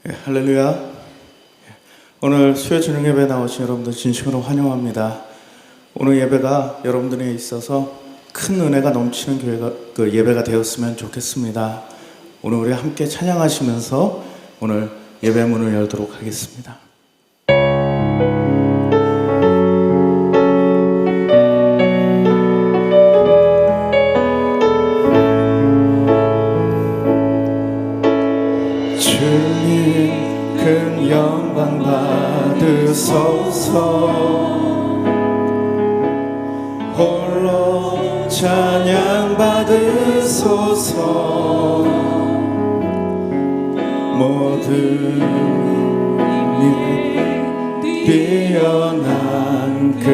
할렐루야. 오늘 수요 저녁 예배 나오신 여러분들 진심으로 환영합니다. 오늘 예배가 여러분들에 있어서 큰 은혜가 넘치는 교회가 예배가 되었으면 좋겠습니다. 오늘 우리 함께 찬양하시면서 오늘 예배 문을 열도록 하겠습니다. 주님 큰 영광 받으소서. 홀로 찬양 받으소서. 모든 뛰어난 그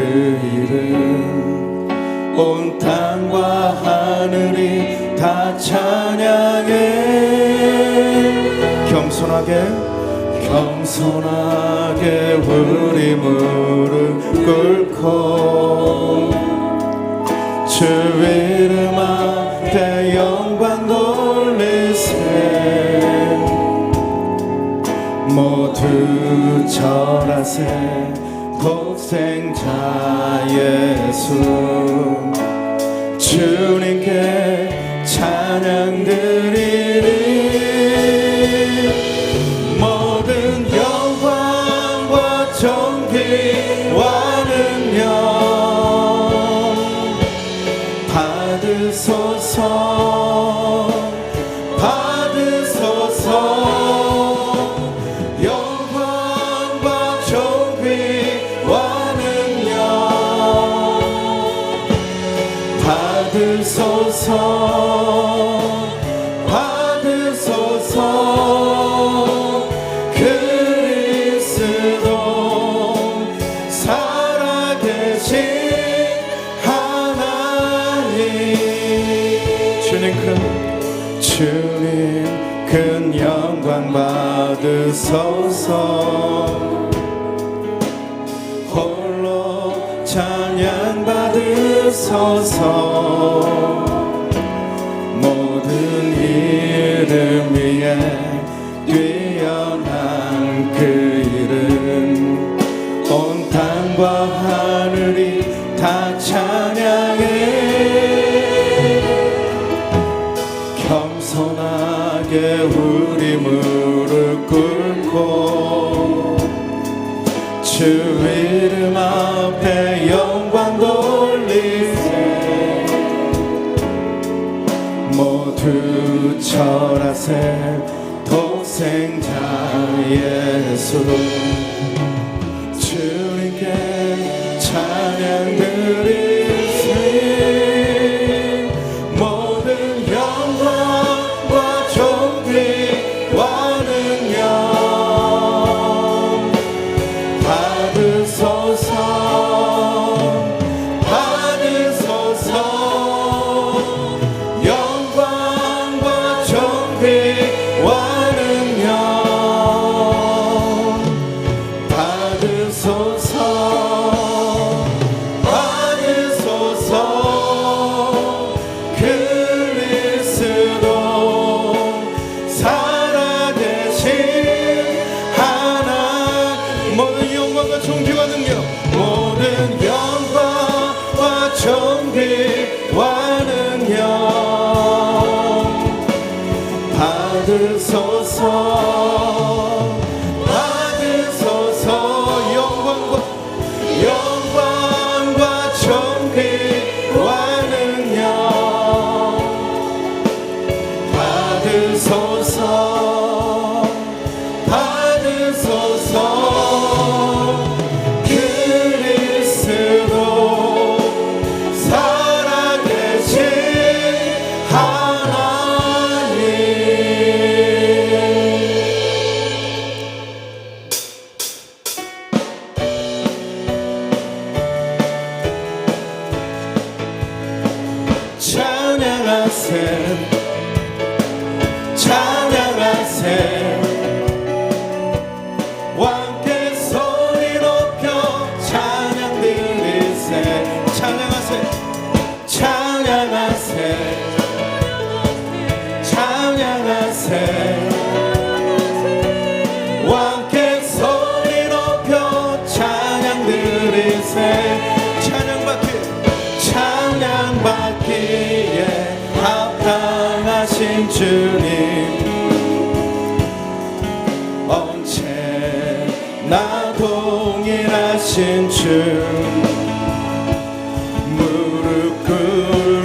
이름 온 땅과 하늘이 다 찬양해. 겸손하게 우리 무릎 꿇고 주 이름 앞에 영광 돌리세. 모두 절하세. 독생자 예수 주님께 찬양 드리리. 모든 영광과 존귀와 능력 받으소서. 받으소서. 영광과 존귀와 능력 받으소서. 받으소서. 그리스도 살아계신 하나님. 주님 큰 영광 받으소서. 홀로 찬양 받으소서. 모든 이름 위에 뛰어난 그 이름 온 땅과 하늘이 다 찬양해. 겸손하게 우리 무릎 꿇고 주 이름 앞에 영광 돌리세. 모두 절하세. 독생자 예수 주님께 찬양 드리세. 모든 영광과 존귀와 능력 받으소서. 받으소서. 영광과 존귀와 능력 받으소서. 나 동일하신 주 무릎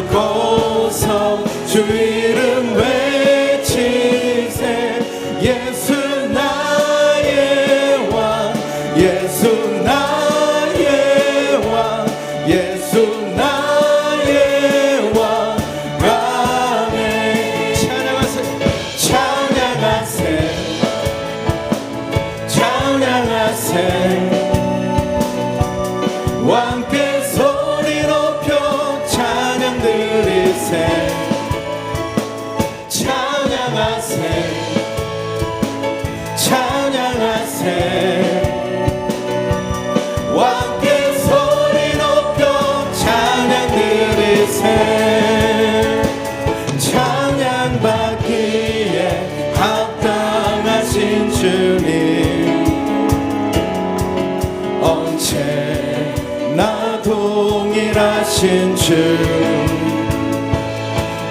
꿇고서 주 이름 외치세 예수 나의 왕 예수 나의 왕 예수 나의 왕 아멘 찬양하세 찬양하세 찬양하세 왕께 소리 높여 찬양 드리세 찬양하세 찬양하세 왕께 소리 높여 찬양 드리세 찬양받기에 합당하신 주님 언제나 동일하신 주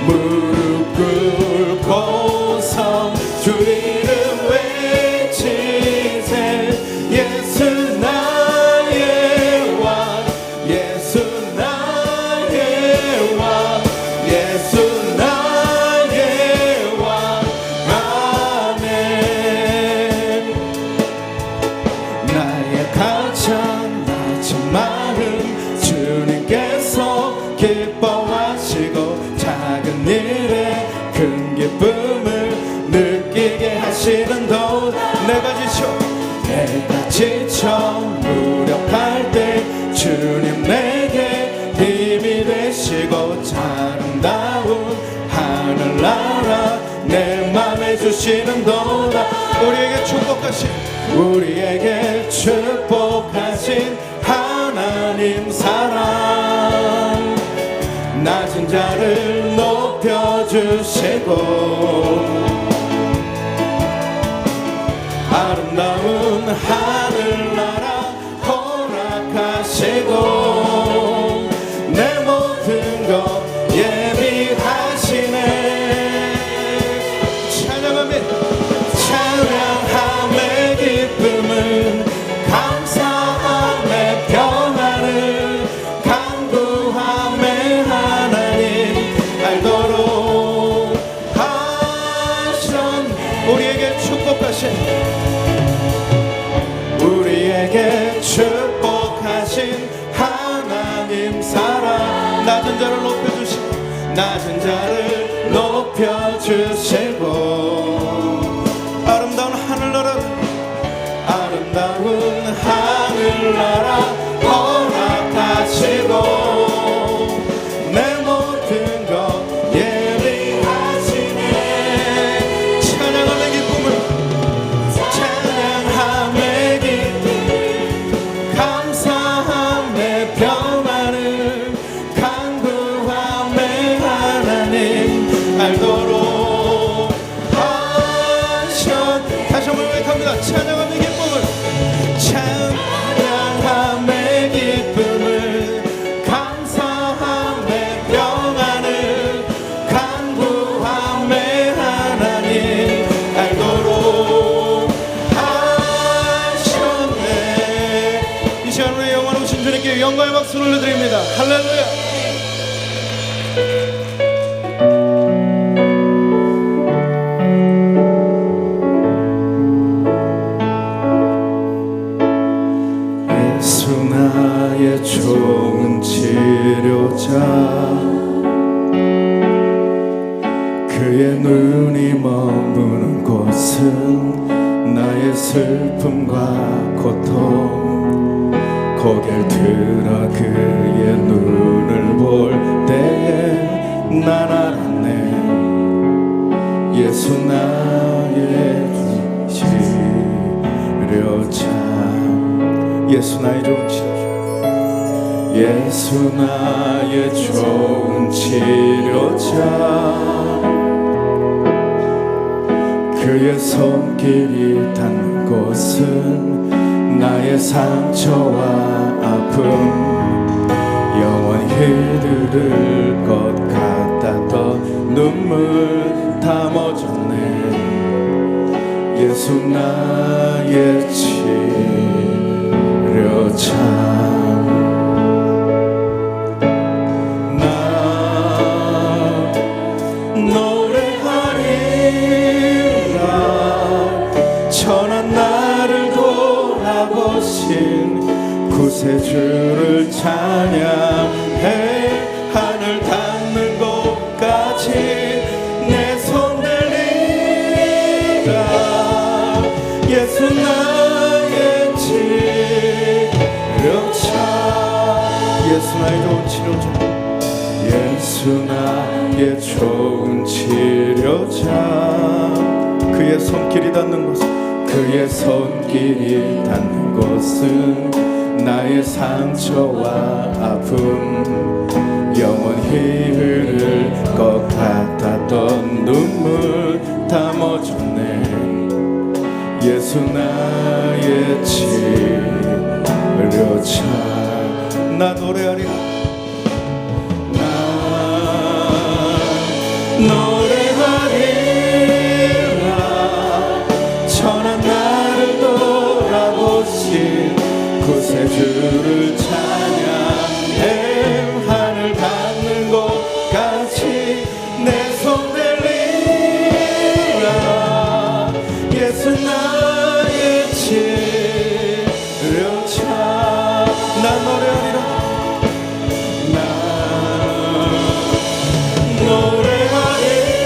무릎 꿇고서 주 이름 외치세 예수 나의 왕 예수 나의 왕 예수 나의 왕 아멘 나의 가장 낮은 마음 주님께서 기뻐하시고 작은 일에 큰 기쁨을 느끼게 하시는도 내가 지쳐 무력할 때 주님 내게 힘이 되시고 아름다운 하늘나라 내 맘에 주시는도다 우리에게 축복하신 하나님 사랑 낮은 자를 높여주시고 아름다운 하늘나라 허락하시고 내 모든 것 예비하시네 찬양함의 기쁨은 감사함의 평안을 간구함의 하나님 알도록 하셨네 우리에게 축복하신 하나님 사랑 낮은 자를 높여주시고 아름다운 하늘나라 허락하시고 내 모든 것 예비하시네 찬양함의 기쁨 감사함의 평안을 간구함의 하나님 알도록 하셨네 다시 한번 고백합니다 찬양함의 기쁨을 감사함의 평안을 간구함의 하나님 알도록 하셨네 이 시간 우리 영원하신 주님께 영광의 박수를 올려드립니다 할렐루야 나의 좋은 치료자 그의 눈이 머무는 곳은 나의 슬픔과 고통 고개를 들어 그의 눈을 볼 때에 난 알았네 예수 나의 치료자 예수 나의 좋은 치료자 예수 나의 좋은 치료자 그의 손길이 닿는 곳은 나의 상처와 아픔 영원히 흐를 것 같았던 눈물 다 멎었네 예수 나의 치료자 나 노래하리라 천한 나를 돌아보신 구세주를 찬양해 하늘 닿는 곳까지 내 손 들리라 예수 나의 치료자 예수 나의 좋은 치료자 예수 나의 좋은 치료자 그의 손길이 닿는 곳 그의 손길이 닿는 곳은 나의 상처와 아픔 영원히 흐를 것 같았던 눈물 다 멎었네 예수 나의 치료자 나 노래하리라 나 노래하리라 천한 나를 돌아보신 구세주를 찬양해 하늘 닿는 곳까지 내 손 들리라 예수 나의 치료자 나 노래하리라 나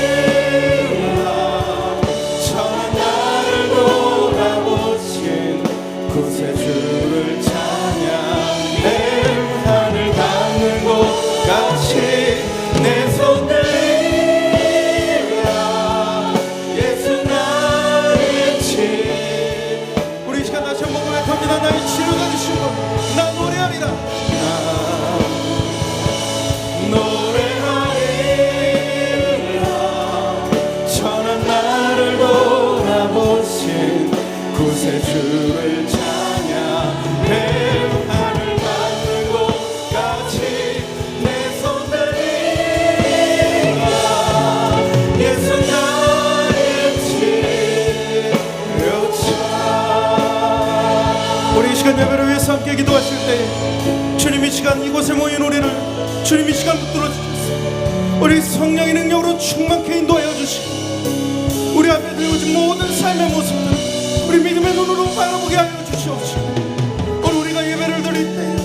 노래하리라 천한 나를 돌아보신 구세주를 찬양해 하늘 닿는 곳까지 내 손 들리라 예수 나의 치 우리 이 시간 다시 한번 고백합니다 나의 치료가 주신 것 나 노래하리라 나 노래하리라 천한 나를 돌아보신 구세주를 찬양해 하늘 닿는 곳까지 내 손 들리라 예수 나의 치료자 우리 이 시간 예배를 위해서 함께 기도하실 때 주님 이 시간 이곳에 모인 우리를 주님 이 시간 붙들어 주셨습니다 우리 성령의 능력으로 충만케 인도하여 주시고 우리 앞에 들어오신 모든 삶의 모습들 우리 믿음의 눈으로 바라보게 하여 주시옵시고 오늘 우리가 예배를 드릴 때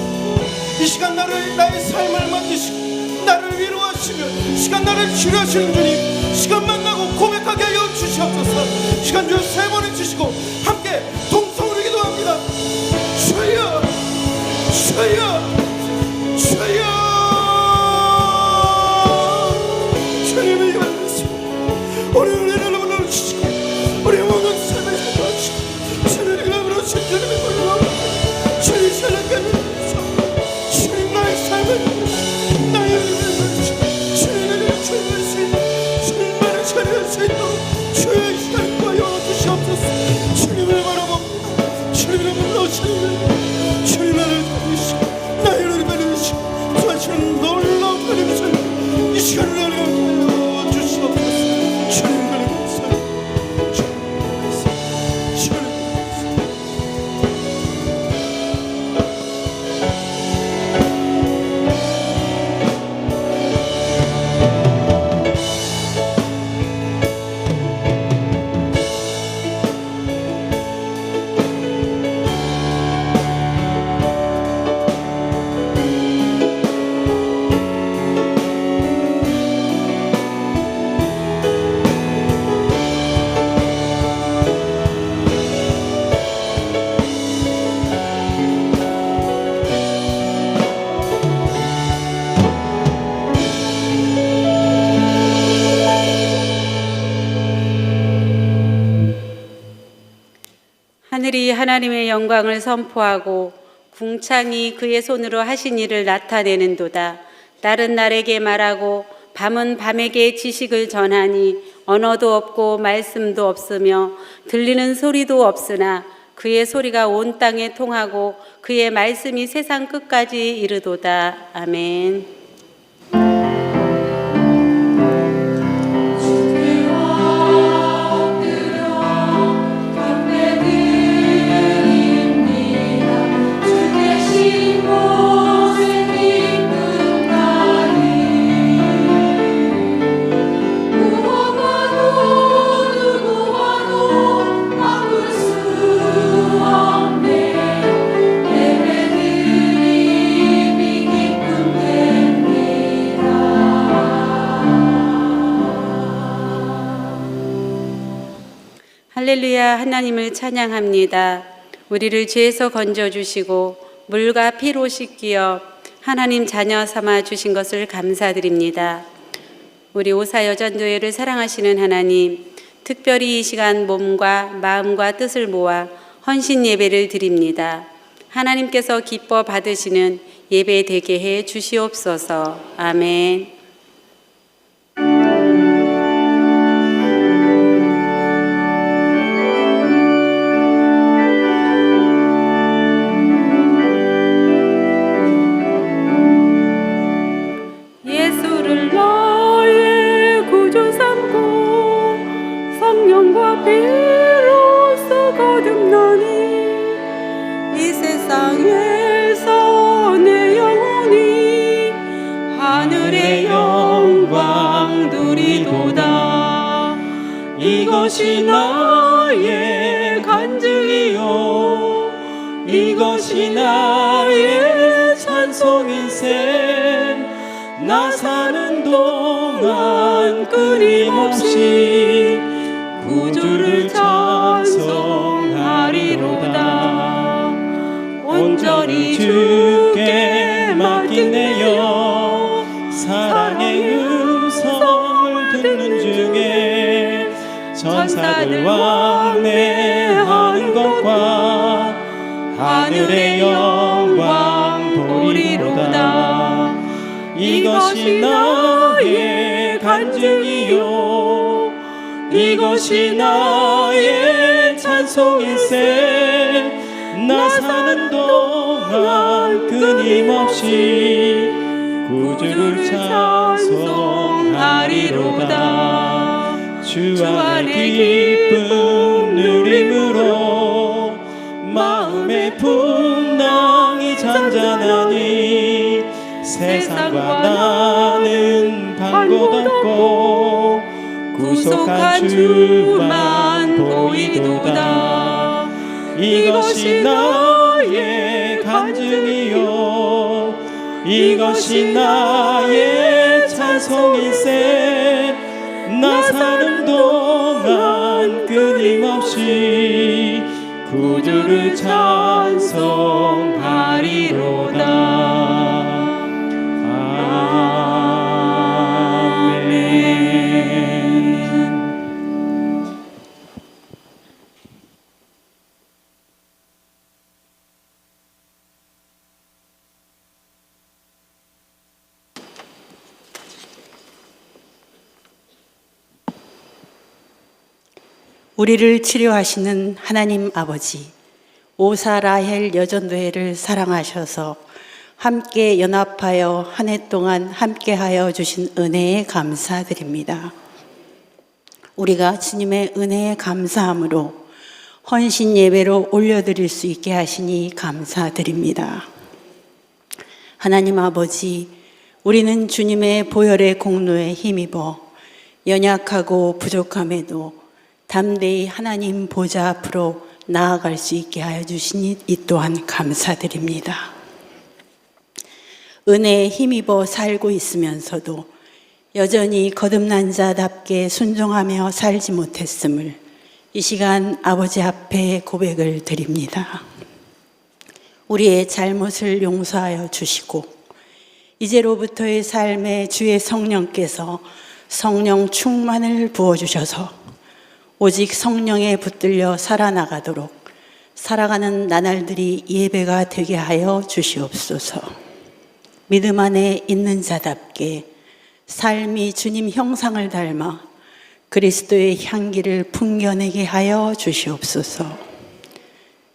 이 시간 나의 삶을 만드시고 나를 위로하시며 시간 나를 치료하시는 주님 시간 만나고 고백하게 하여 주시옵소서 시간 주여 세 번을 주시고 함께 동성으로 기도합니다 주여 주여 주여 주님의 힘을 주시고 우리 은혜를 불러주시고 우리 모든 삶을 도와주시고 주님의 이름으로 주님의 권능으로 주님 사랑하는 주님 나의 삶을 나의 은혜를 주시고 주님의 주님을 수 있는 주님만을 찬양할 수 있도록 주의 시간을 구하여 주시옵소서 주님을 바라봅니다 주님을 불러주시고 주님 나를 살리시고 나의 은혜를 베내시고 도와주시는 놀라운 하나님의 이 시간을 하여 주시옵소서 주님을 하늘이 하나님의 영광을 선포하고 궁창이 그의 손으로 하신 일을 나타내는도다. 날은 날에게 말하고 밤은 밤에게 지식을 전하니 언어도 없고 말씀도 없으며 들리는 소리도 없으나 그의 소리가 온 땅에 통하고 그의 말씀이 세상 끝까지 이르도다. 아멘. 할렐루야, 하나님을 찬양합니다. 우리를 죄에서 건져주시고 물과 피로 씻기어 하나님 자녀 삼아 주신 것을 감사드립니다. 우리 오사여전도회를 사랑하시는 하나님, 특별히 이 시간 몸과 마음과 뜻을 모아 헌신 예배를 드립니다. 하나님께서 기뻐 받으시는 예배 되게 해 주시옵소서. 아멘. 예수를 나의 구주 삼고 성령과 피로써 거듭나니 이 세상에서 내 영혼이 하늘의 영광 누리도다. 이것이 나의 간증이요 이것이 나의 찬송인생. 나 사는 동안 끊임없이 구주를 찬송하리로다. 온전히 주께 맡긴 내 영, 사랑의 음성을 듣는 중에 천사들 왕래하는 것과 하늘의 영광 보리로다. 이것이 나의 간증이요 이것이 나의 찬송일세. 나 사는 동안 끊임없이 구주를 찬송하리로다. 주 안에 기쁨 누림으로 마음의 풍랑이 잔잔하니 세상과 나는 간 곳 없고 구속한 주만 보이도다. 이것이 나의 간증이요 이것이 나의 찬송일세. 나 사는 동안 끊임없이 구주를 찬송하리로다. 우리를 치료하시는 하나님 아버지, 오사라헬 여전도회를 사랑하셔서 함께 연합하여 한 해 동안 함께하여 주신 은혜에 감사드립니다. 우리가 주님의 은혜에 감사함으로 헌신 예배로 올려드릴 수 있게 하시니 감사드립니다. 하나님 아버지, 우리는 주님의 보혈의 공로에 힘입어 연약하고 부족함에도 담대히 하나님 보좌 앞으로 나아갈 수 있게 하여 주시니 이 또한 감사드립니다. 은혜에 힘입어 살고 있으면서도 여전히 거듭난 자답게 순종하며 살지 못했음을 이 시간 아버지 앞에 고백을 드립니다. 우리의 잘못을 용서하여 주시고 이제로부터의 삶에 주의 성령께서 성령 충만을 부어주셔서 오직 성령에 붙들려 살아나가도록 살아가는 나날들이 예배가 되게 하여 주시옵소서. 믿음 안에 있는 자답게 삶이 주님 형상을 닮아 그리스도의 향기를 풍겨내게 하여 주시옵소서.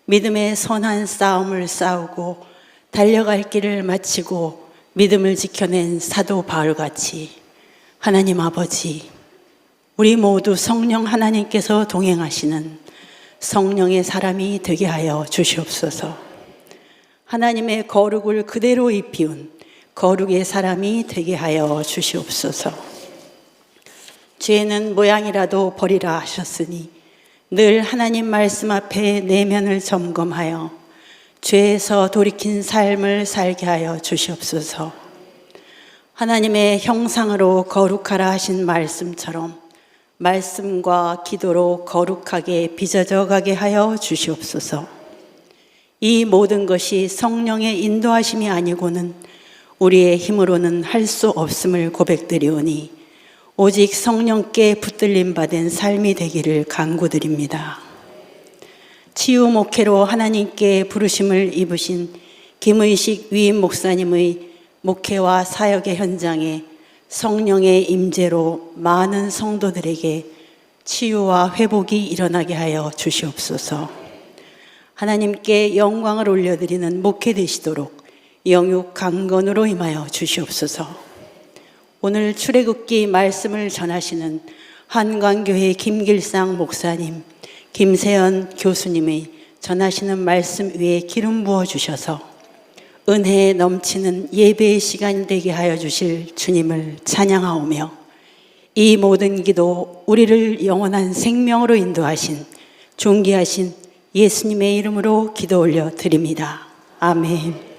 믿음의 선한 싸움을 싸우고 달려갈 길을 마치고 믿음을 지켜낸 사도 바울같이 하나님 아버지, 우리 모두 성령 하나님께서 동행하시는 성령의 사람이 되게 하여 주시옵소서. 하나님의 거룩을 그대로 입히운 거룩의 사람이 되게 하여 주시옵소서. 죄는 모양이라도 버리라 하셨으니 늘 하나님 말씀 앞에 내면을 점검하여 죄에서 돌이킨 삶을 살게 하여 주시옵소서. 하나님의 형상으로 거룩하라 하신 말씀처럼 말씀과 기도로 거룩하게 빚어져 가게 하여 주시옵소서. 이 모든 것이 성령의 인도하심이 아니고는 우리의 힘으로는 할 수 없음을 고백드리오니 오직 성령께 붙들림 받은 삶이 되기를 간구드립니다. 치유 목회로 하나님께 부르심을 입으신 김의식 위임 목사님의 목회와 사역의 현장에 성령의 임재로 많은 성도들에게 치유와 회복이 일어나게 하여 주시옵소서. 하나님께 영광을 올려드리는 목회 되시도록 영육 강건으로 임하여 주시옵소서. 오늘 출애굽기 말씀을 전하시는 한강교회 김길상 목사님, 김세연 교수님의 전하시는 말씀 위에 기름 부어 주셔서 은혜에 넘치는 예배의 시간이 되게 하여 주실 주님을 찬양하오며 이 모든 기도 우리를 영원한 생명으로 인도하신 존귀하신 예수님의 이름으로 기도 올려 드립니다. 아멘.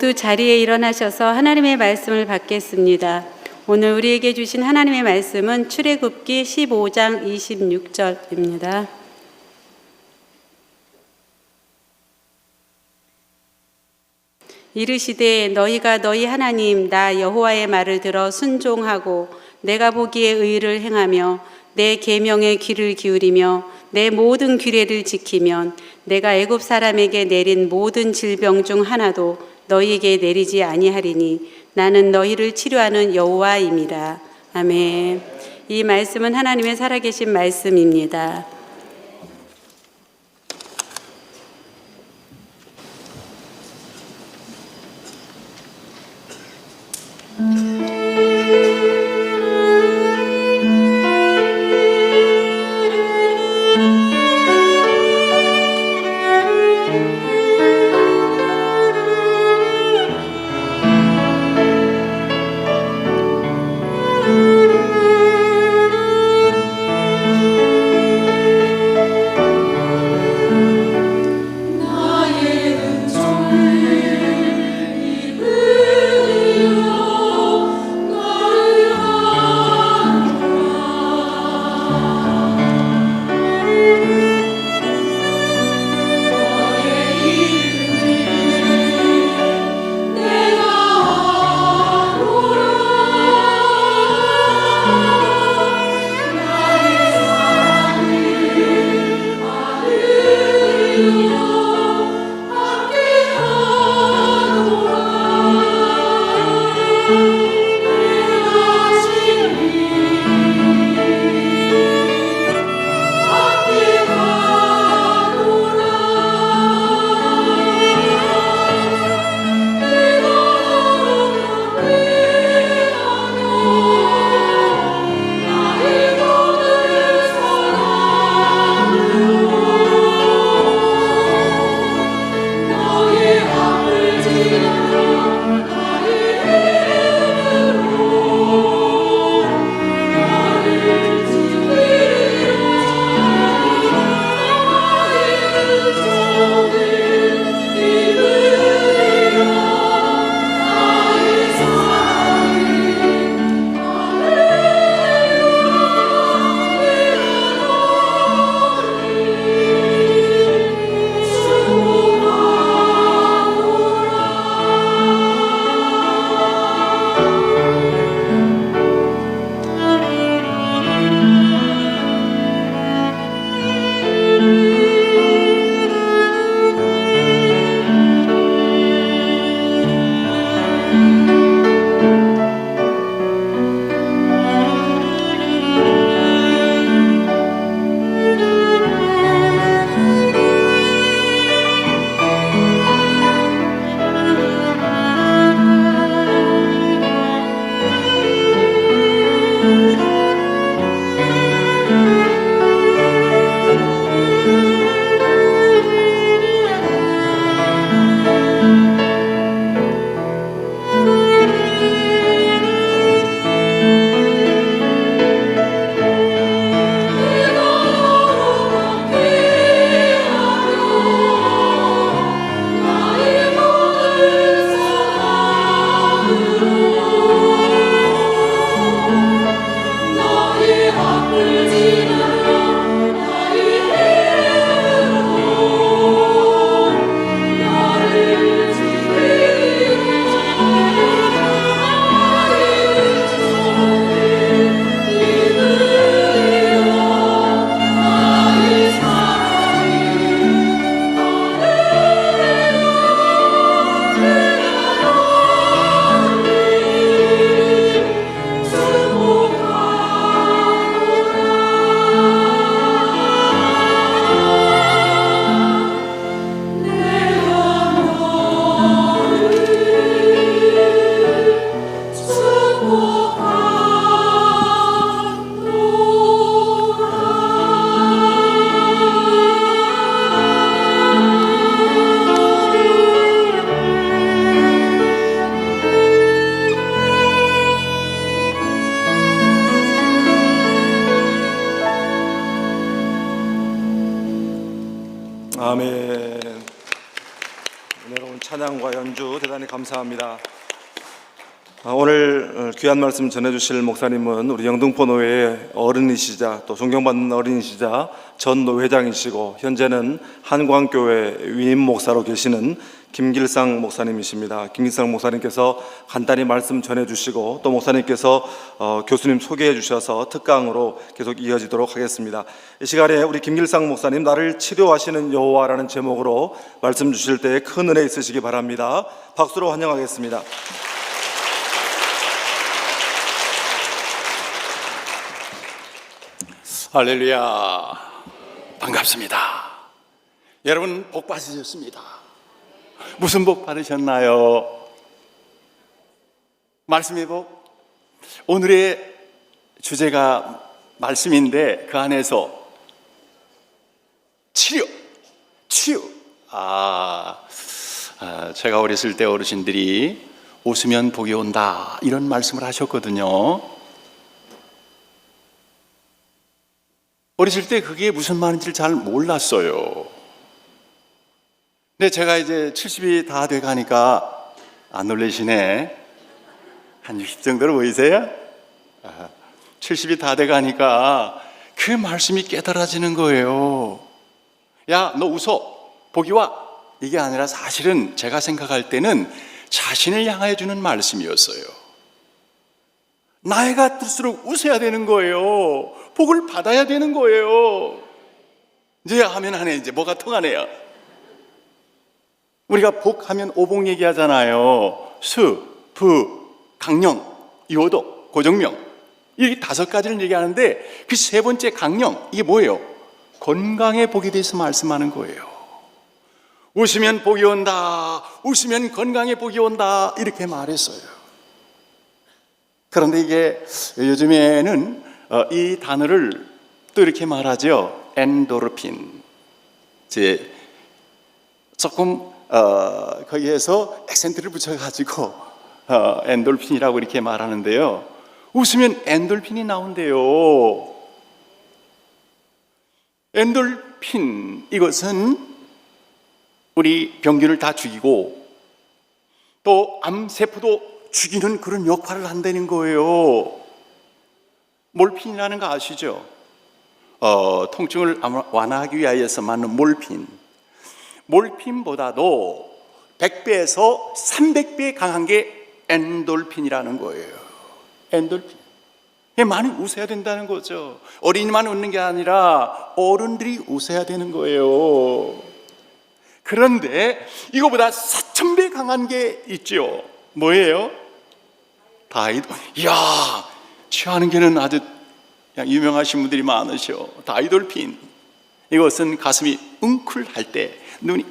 모두 자리에 일어나셔서 하나님의 말씀을 받겠습니다. 오늘 우리에게 주신 하나님의 말씀은 출애굽기 15장 26절입니다. 이르시되 너희가 너희 하나님 나 여호와의 말을 들어 순종하고 내가 보기에 의를 행하며 내 계명에 귀를 기울이며 내 모든 규례를 지키면 내가 애굽 사람에게 내린 모든 질병 중 하나도 너희에게 내리지 아니하리니 나는 너희를 치료하는 여호와임이라. 아멘. 이 말씀은 하나님의 살아계신 말씀입니다. 아멘. 은혜로운 찬양과 연주 대단히 감사합니다. 오늘 귀한 말씀 전해주실 목사님은 우리 영등포노회의 어른이시자 또 존경받는 어른이시자 전 노회장이시고 현재는 한광교회 위임 목사로 계시는 김길상 목사님이십니다. 김길상 목사님께서 간단히 말씀 전해주시고 또 목사님께서 교수님 소개해 주셔서 특강으로 계속 이어지도록 하겠습니다. 이 시간에 우리 김길상 목사님 나를 치료하시는 여호와라는 제목으로 말씀 주실 때에 큰 은혜 있으시기 바랍니다. 박수로 환영하겠습니다. 할렐루야, 반갑습니다. 여러분 복 받으셨습니다. 무슨 복 받으셨나요? 말씀의 복. 오늘의 주제가 말씀인데 그 안에서 치료. 제가 어렸을 때 어르신들이 웃으면 복이 온다 이런 말씀을 하셨거든요. 어렸을 때 그게 무슨 말인지를 잘 몰랐어요. 근데 제가 이제 70이 다 돼가니까 안 놀라시네. 한 60 정도로 보이세요? 70이 다 돼가니까 그 말씀이 깨달아지는 거예요. 야, 너 웃어. 복이 와. 이게 아니라 사실은 제가 생각할 때는 자신을 향하여 주는 말씀이었어요. 나이가 들수록 웃어야 되는 거예요. 복을 받아야 되는 거예요. 이제 하면 하네. 이제 뭐가 통하네요. 우리가 복하면 오복 얘기하잖아요. 수, 부, 강령, 요도, 고정명. 이 5가지를 얘기하는데 그 3번째 강령, 이게 뭐예요? 건강의 복에 대해서 말씀하는 거예요. 웃으면 복이 온다. 웃으면 건강의 복이 온다. 이렇게 말했어요. 그런데 이게 요즘에는 이 단어를 또 이렇게 말하죠. 엔도르핀. 이제 조금 거기에서 액센트를 붙여가지고 엔돌핀이라고 이렇게 말하는데요. 웃으면 엔돌핀이 나온대요. 엔돌핀, 이것은 우리 병균을 다 죽이고 또 암세포도 죽이는 그런 역할을 한다는 거예요. 몰핀이라는 거 아시죠? 통증을 완화하기 위하여서 맞는 몰핀. 몰핀보다도 100배에서 300배 강한 게 엔돌핀이라는 거예요. 엔돌핀. 많이 웃어야 된다는 거죠. 어린이만 웃는 게 아니라 어른들이 웃어야 되는 거예요. 그런데 이거보다 4000배 강한 게 있죠. 뭐예요? 다이돌. 이야, 취하는 게는 아주 유명하신 분들이 많으셔. 다이돌핀. 이것은 가슴이 웅클할 때, 눈이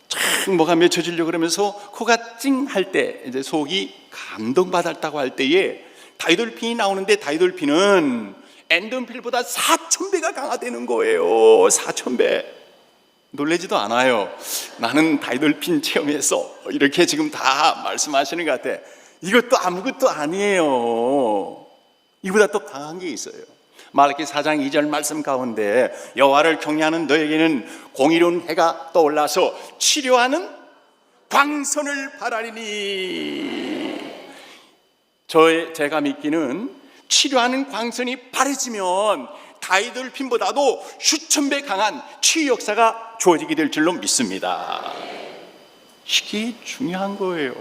쫙 뭐가 맺혀지려고 그러면서 코가 찡할 때, 이제 속이 감동받았다고 할 때에 다이돌핀이 나오는데, 다이돌핀은 엔돌핀보다 4000배가 강화되는 거예요. 4000배. 놀라지도 않아요. 나는 다이돌핀 체험해서 이렇게 지금 다 말씀하시는 것 같아. 이것도 아무것도 아니에요. 이보다 또 강한 게 있어요. 말라기 4장 2절 말씀 가운데 여호와를 경외하는 너에게는 공의로운 해가 떠올라서 치료하는 광선을 바라리니. 제가 믿기는 치료하는 광선이 바래지면 다이돌핀보다도 수천 배 강한 치유 역사가 주어지게 될 줄로 믿습니다. 이게 중요한 거예요.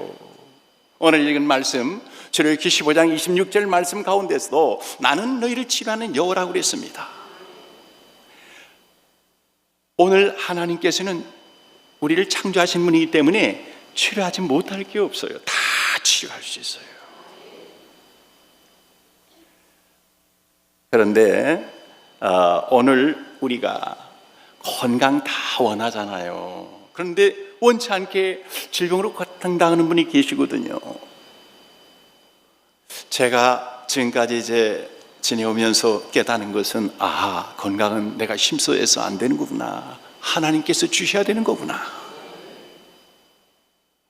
오늘 읽은 말씀 출애굽기 15장 26절 말씀 가운데서도 나는 너희를 치료하는 여호와라고 그랬습니다. 오늘 하나님께서는 우리를 창조하신 분이기 때문에 치료하지 못할 게 없어요. 다 치료할 수 있어요. 그런데 오늘 우리가 건강 다 원하잖아요. 그런데 원치 않게 질병으로 고통당하는 분이 계시거든요. 제가 지금까지 이제 지내오면서 깨닫는 것은 건강은 내가 힘써서 안 되는 거구나. 하나님께서 주셔야 되는 거구나.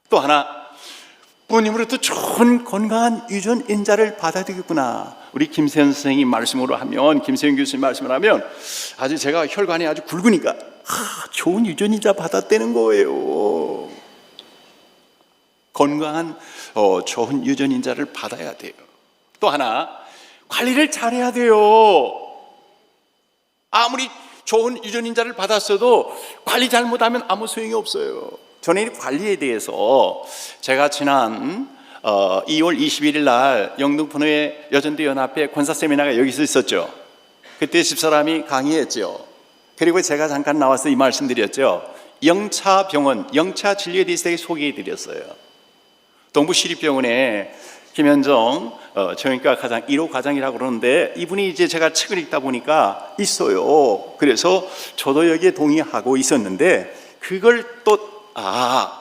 또 하나, 부모님으로부터 좋은 건강한 유전 인자를 받아야 되겠구나. 우리 김세현 선생님 말씀으로 하면, 김세현 교수님 말씀을 하면 아주 제가 혈관이 아주 굵으니까 좋은 유전자 받았다는 거예요. 건강한 좋은 유전인자를 받아야 돼요. 또 하나, 관리를 잘해야 돼요. 아무리 좋은 유전인자를 받았어도 관리 잘못하면 아무 소용이 없어요. 저는 이 관리에 대해서 제가 지난 2월 21일 날 영등포의 여전대 연합회 권사 세미나가 여기서 있었죠. 그때 집사람이 강의했죠. 그리고 제가 잠깐 나와서 이 말씀 드렸죠. 영차 병원, 영차 진료에 대해서 소개해 드렸어요. 동부시립병원에 김현정 정형외과 과장 1호 과장이라고 그러는데, 이분이 이제 제가 책을 읽다 보니까 있어요. 그래서 저도 여기에 동의하고 있었는데, 그걸 또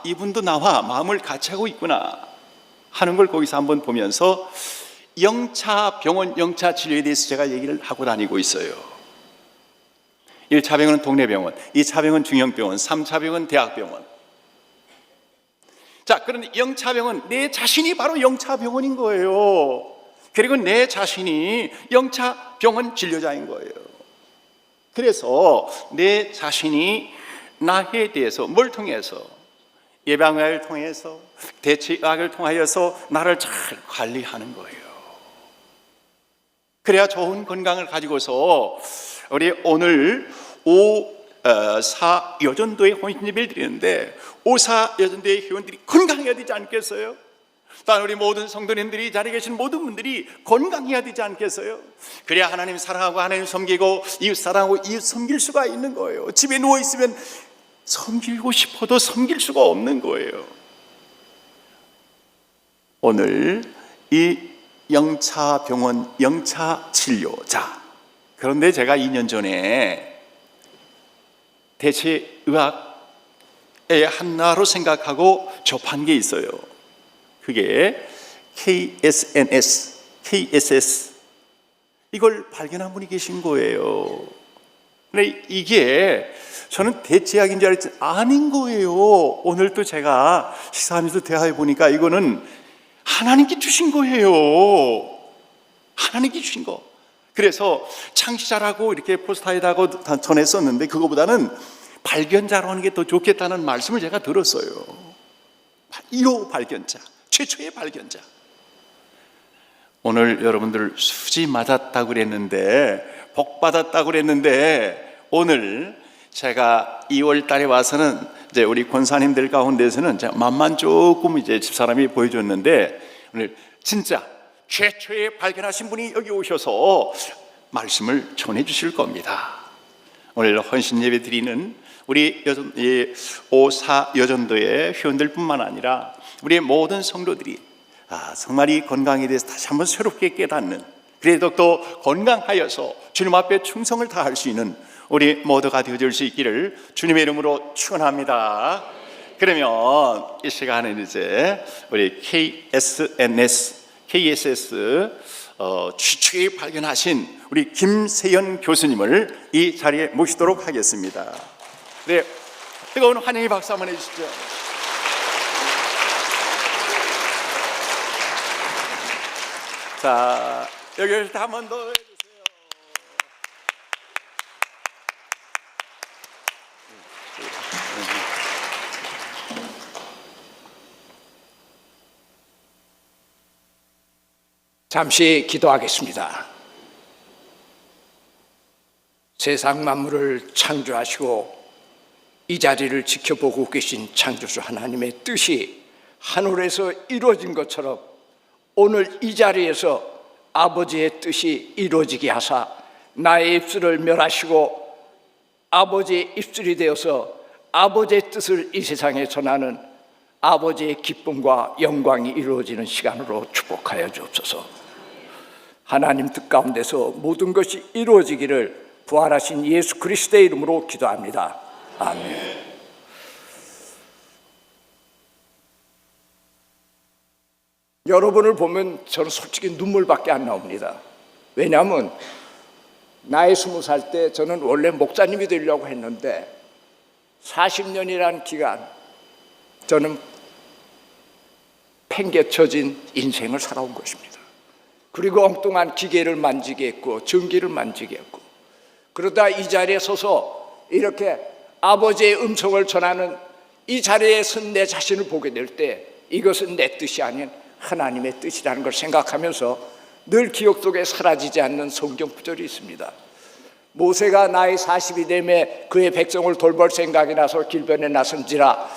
이분도 나와 마음을 같이 하고 있구나 하는 걸 거기서 한번 보면서 영차 병원, 영차 진료에 대해서 제가 얘기를 하고 다니고 있어요. 1차 병원은 동네병원, 2차 병원 중형병원, 3차 병원 대학병원. 자, 그런데 영차병원, 내 자신이 바로 영차병원인 거예요. 그리고 내 자신이 영차병원 진료자인 거예요. 그래서 내 자신이 나에 대해서 뭘 통해서, 예방의학을 통해서, 대체의학을 통하여서 나를 잘 관리하는 거예요. 그래야 좋은 건강을 가지고서 우리 오늘 5사 여전도의 혼신예배를 드리는데, 5사 여전도의 회원들이 건강해야 되지 않겠어요? 또한 우리 모든 성도님들이, 이 자리에 계신 모든 분들이 건강해야 되지 않겠어요? 그래야 하나님 사랑하고 하나님 섬기고 이웃 사랑하고 이웃 섬길 수가 있는 거예요. 집에 누워있으면 섬기고 싶어도 섬길 수가 없는 거예요. 오늘 이 영차 병원, 영차 진료자, 그런데 제가 2년 전에 대체의학의 하나로 생각하고 접한 게 있어요. 그게 KSS 이걸 발견한 분이 계신 거예요. 근데 이게 저는 대체약인 줄 알았지 아닌 거예요. 오늘 또 제가 식사하면서 대화해 보니까 이거는 하나님께 주신 거예요. 하나님께 주신 거. 그래서 창시자라고 이렇게 포스터에다가 전했었는데, 그거보다는 발견자로 하는 게 더 좋겠다는 말씀을 제가 들었어요. 1호 발견자, 최초의 발견자. 오늘 여러분들 수지 맞았다고 그랬는데, 복 받았다고 그랬는데, 오늘 제가 2월 달에 와서는 이제 우리 권사님들 가운데서는 맛만 조금 이제 집사람이 보여줬는데, 오늘 진짜 최초에 발견하신 분이 여기 오셔서 말씀을 전해 주실 겁니다. 오늘 헌신 예배 드리는 우리 5사 여전도의 회원들뿐만 아니라 우리 모든 성도들이 정말 이 건강에 대해서 다시 한번 새롭게 깨닫는, 그래도 또 건강하여서 주님 앞에 충성을 다할 수 있는 우리 모두가 되어줄 수 있기를 주님의 이름으로 축원합니다. 그러면 이 시간은 이제 우리 KSS 최초에 발견하신 우리 김세현 교수님을 이 자리에 모시도록 하겠습니다. 네, 뜨거운 환영의 박수 한번 해주시죠. 자, 여기를 한 번 더 해주세요. 잠시 기도하겠습니다. 세상 만물을 창조하시고 이 자리를 지켜보고 계신 창조주 하나님의 뜻이 하늘에서 이루어진 것처럼 오늘 이 자리에서 아버지의 뜻이 이루어지게 하사 나의 입술을 멸하시고 아버지의 입술이 되어서 아버지의 뜻을 이 세상에 전하는 아버지의 기쁨과 영광이 이루어지는 시간으로 축복하여 주옵소서. 하나님 뜻 가운데서 모든 것이 이루어지기를 부활하신 예수 그리스도의 이름으로 기도합니다. 아멘. 여러분을 보면 저는 솔직히 눈물밖에 안 나옵니다. 왜냐하면 나이 20살 때 저는 원래 목사님이 되려고 했는데 40년이라는 기간 저는 팽개쳐진 인생을 살아온 것입니다. 그리고 엉뚱한 기계를 만지게 했고 전기를 만지게 했고, 그러다 이 자리에 서서 이렇게 아버지의 음성을 전하는 이 자리에 선 내 자신을 보게 될 때 이것은 내 뜻이 아닌 하나님의 뜻이라는 걸 생각하면서 늘 기억 속에 사라지지 않는 성경 구절이 있습니다. 모세가 나이 40이 되매 그의 백성을 돌볼 생각이 나서 길변에 나선지라,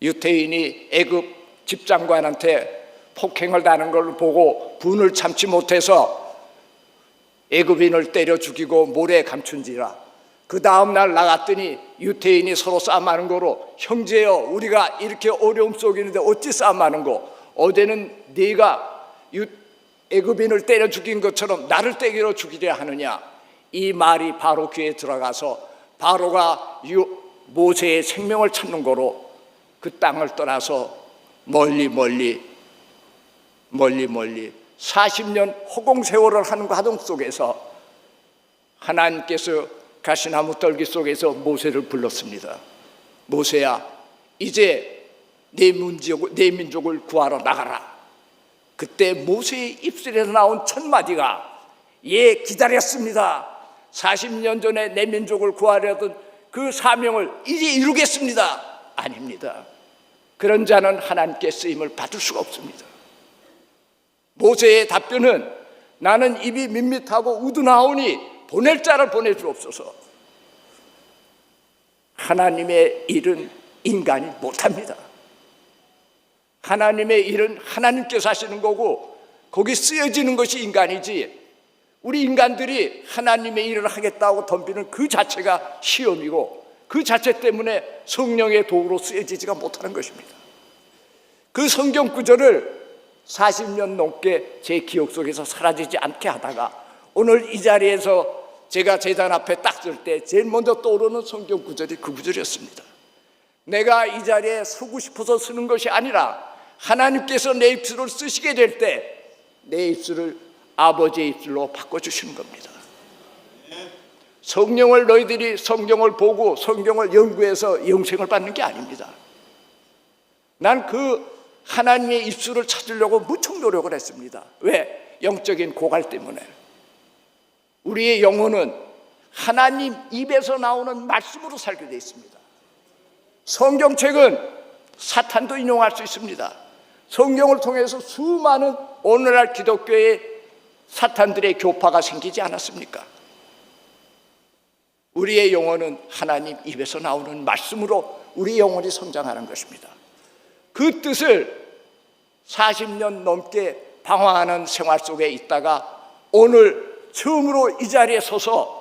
유태인이 애굽 집장관한테 폭행을 당하는 걸 보고 분을 참지 못해서 애굽인을 때려 죽이고 모래에 감춘지라. 그 다음 날 나갔더니 유태인이 서로 싸움하는 거로, 형제여 우리가 이렇게 어려움 속에 있는데 어찌 싸움하는 거, 어제는 네가 애굽인을 때려 죽인 것처럼 나를 때려 죽이려 하느냐. 이 말이 바로 귀에 들어가서 바로가 모세의 생명을 찾는 거로 그 땅을 떠나서 멀리 40년 허공세월을 하는 과정 속에서 하나님께서 가시나무 떨기 속에서 모세를 불렀습니다. 모세야, 이제 내 민족을 구하러 나가라. 그때 모세의 입술에서 나온 첫 마디가, 예, 기다렸습니다. 40년 전에 내 민족을 구하려던 그 사명을 이제 이루겠습니다. 아닙니다. 그런 자는 하나님께 쓰임을 받을 수가 없습니다. 모세의 답변은, 나는 입이 밋밋하고 우둔하오니 보낼 자를 보내주옵소서. 하나님의 일은 인간이 못합니다. 하나님의 일은 하나님께서 하시는 거고 거기 쓰여지는 것이 인간이지, 우리 인간들이 하나님의 일을 하겠다고 덤비는 그 자체가 시험이고 그 자체 때문에 성령의 도구로 쓰여지지가 못하는 것입니다. 그 성경 구절을 40년 넘게 제 기억 속에서 사라지지 않게 하다가 오늘 이 자리에서 제가 제단 앞에 딱 설 때 제일 먼저 떠오르는 성경 구절이 그 구절이었습니다. 내가 이 자리에 서고 싶어서 쓰는 것이 아니라 하나님께서 내 입술을 쓰시게 될 때 내 입술을 아버지의 입술로 바꿔주시는 겁니다. 성령을 너희들이 성경을 보고 성경을 연구해서 영생을 받는 게 아닙니다. 난 그 하나님의 입술을 찾으려고 무척 노력을 했습니다. 왜? 영적인 고갈 때문에. 우리의 영혼은 하나님 입에서 나오는 말씀으로 살게 되어 있습니다. 성경책은 사탄도 인용할 수 있습니다. 성경을 통해서 수많은 오늘날 기독교의 사탄들의 교파가 생기지 않았습니까? 우리의 영혼은 하나님 입에서 나오는 말씀으로 우리 영혼이 성장하는 것입니다. 그 뜻을 40년 넘게 방황하는 생활 속에 있다가 오늘 처음으로 이 자리에 서서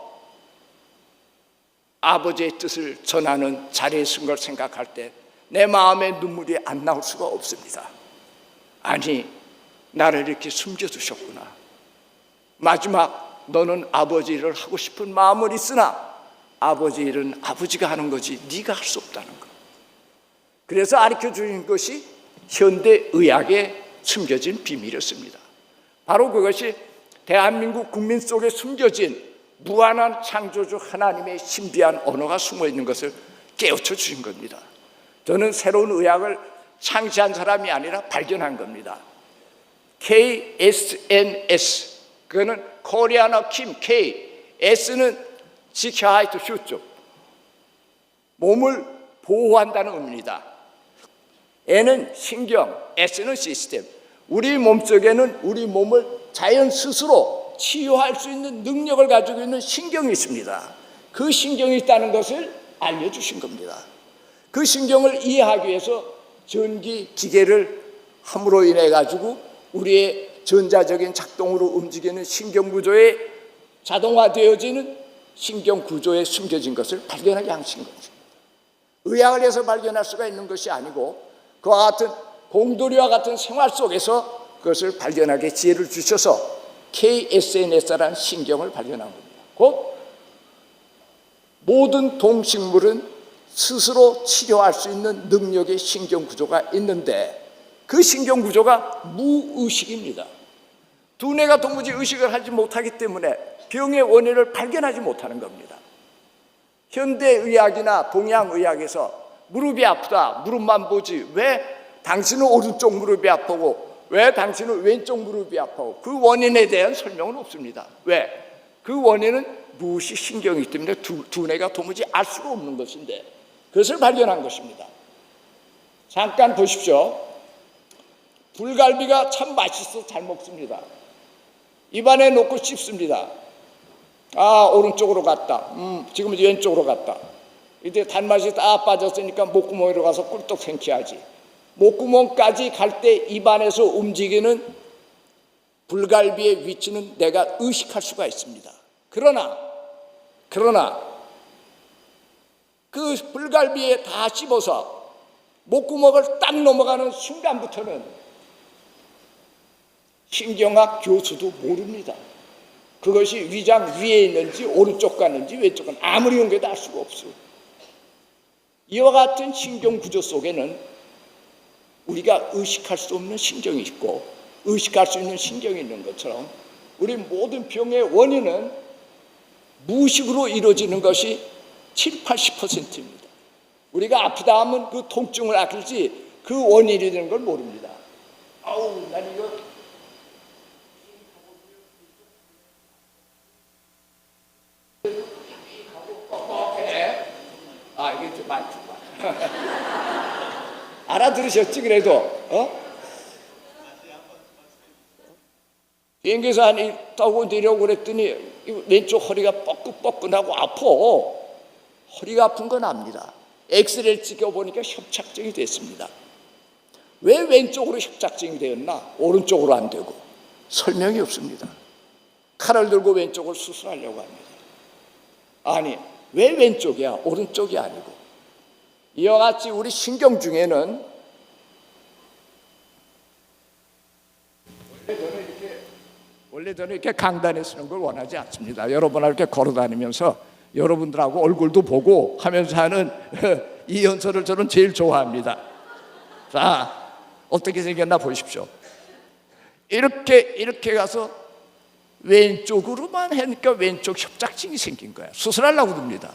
아버지의 뜻을 전하는 자리에 쓴 걸 생각할 때 내 마음에 눈물이 안 나올 수가 없습니다. 아니, 나를 이렇게 숨겨두셨구나. 마지막 너는 아버지 일을 하고 싶은 마음은 있으나 아버지 일은 아버지가 하는 거지 네가 할 수 없다는 것. 그래서 가르쳐주는 것이 현대의학에 숨겨진 비밀이었습니다. 바로 그것이 대한민국 국민 속에 숨겨진 무한한 창조주 하나님의 신비한 언어가 숨어있는 것을 깨우쳐 주신 겁니다. 저는 새로운 의학을 창시한 사람이 아니라 발견한 겁니다. KSNS, 그거는 코리아너 킴 K, S는 지켜하이트 슈트, 몸을 보호한다는 의미입니다. N은 신경, S는 시스템. 우리 몸속에는 우리 몸을 자연 스스로 치유할 수 있는 능력을 가지고 있는 신경이 있습니다. 그 신경이 있다는 것을 알려주신 겁니다. 그 신경을 이해하기 위해서 전기 기계를 함으로 인해 가지고 우리의 전자적인 작동으로 움직이는 신경 구조에 자동화되어지는 신경 구조에 숨겨진 것을 발견하게 하신 거죠. 의학을 해서 발견할 수가 있는 것이 아니고 그와 같은 공돌이와 같은 생활 속에서 그것을 발견하게 지혜를 주셔서 KSNS라는 신경을 발견한 겁니다. 곧 모든 동식물은 스스로 치료할 수 있는 능력의 신경 구조가 있는데 그 신경 구조가 무의식입니다. 두뇌가 도무지 의식을 하지 못하기 때문에 병의 원인을 발견하지 못하는 겁니다. 현대의학이나 동양의학에서 무릎이 아프다, 무릎만 보지 왜 당신은 오른쪽 무릎이 아프고 왜 당신은 왼쪽 무릎이 아파요? 그 원인에 대한 설명은 없습니다. 왜? 그 원인은 무시 신경이기 때문에 두뇌가 도무지 알 수가 없는 것인데 그것을 발견한 것입니다. 잠깐 보십시오. 불갈비가 참 맛있어 잘 먹습니다. 입안에 놓고 씹습니다. 아, 오른쪽으로 갔다. 지금 왼쪽으로 갔다. 이제 단맛이 다 빠졌으니까 목구멍으로 가서 꿀떡 생취하지. 목구멍까지 갈 때 입안에서 움직이는 불갈비의 위치는 내가 의식할 수가 있습니다. 그러나 그 불갈비에 다 씹어서 목구멍을 딱 넘어가는 순간부터는 신경학 교수도 모릅니다. 그것이 위장 위에 있는지 오른쪽 갔는지 왼쪽 갔는지 아무리 연구해도 알 수가 없어. 이와 같은 신경 구조 속에는 우리가 의식할 수 없는 신경이 있고 의식할 수 있는 신경이 있는 것처럼 우리 모든 병의 원인은 무의식으로 이루어지는 것이 7, 80%입니다. 우리가 아프다 하면 그 통증을 알지 그 원인이 되는 걸 모릅니다. 아우, 난 이거 이게 좀 많이 알아들으셨지? 그래도 비행기에서 타고 내려오고 그랬더니 왼쪽 허리가 뻐근뻐근하고 아파. 허리가 아픈 건 압니다. 엑스레이를 찍어보니까 협착증이 됐습니다. 왜 왼쪽으로 협착증이 되었나? 오른쪽으로 안 되고. 설명이 없습니다. 칼을 들고 왼쪽을 수술하려고 합니다. 아니, 왜 왼쪽이야? 오른쪽이 아니고. 이와 같이 우리 신경 중에는 원래 저는 이렇게 강단에 서는 걸 원하지 않습니다. 여러분하고 이렇게 걸어다니면서 여러분들하고 얼굴도 보고 하면서 하는 이 연설을 저는 제일 좋아합니다. 자, 어떻게 생겼나 보십시오. 이렇게 가서 왼쪽으로만 하니까 왼쪽 협착증이 생긴 거야. 수술하려고 듭니다.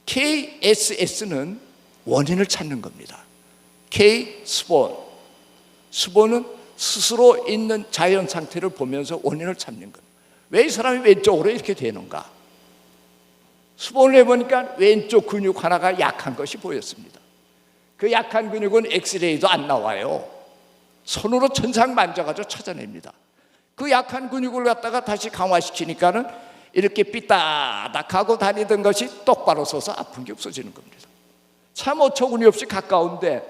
KSS는 원인을 찾는 겁니다. K 스본은 스스로 있는 자연 상태를 보면서 원인을 찾는 겁니다. 왜 이 사람이 왼쪽으로 이렇게 되는가? 스본을 해보니까 왼쪽 근육 하나가 약한 것이 보였습니다. 그 약한 근육은 엑스레이도 안 나와요. 손으로 천상 만져가지고 찾아냅니다. 그 약한 근육을 갖다가 다시 강화시키니까는 이렇게 삐딱하고 다니던 것이 똑바로 서서 아픈 게 없어지는 겁니다. 참 어처구니 없이 가까운데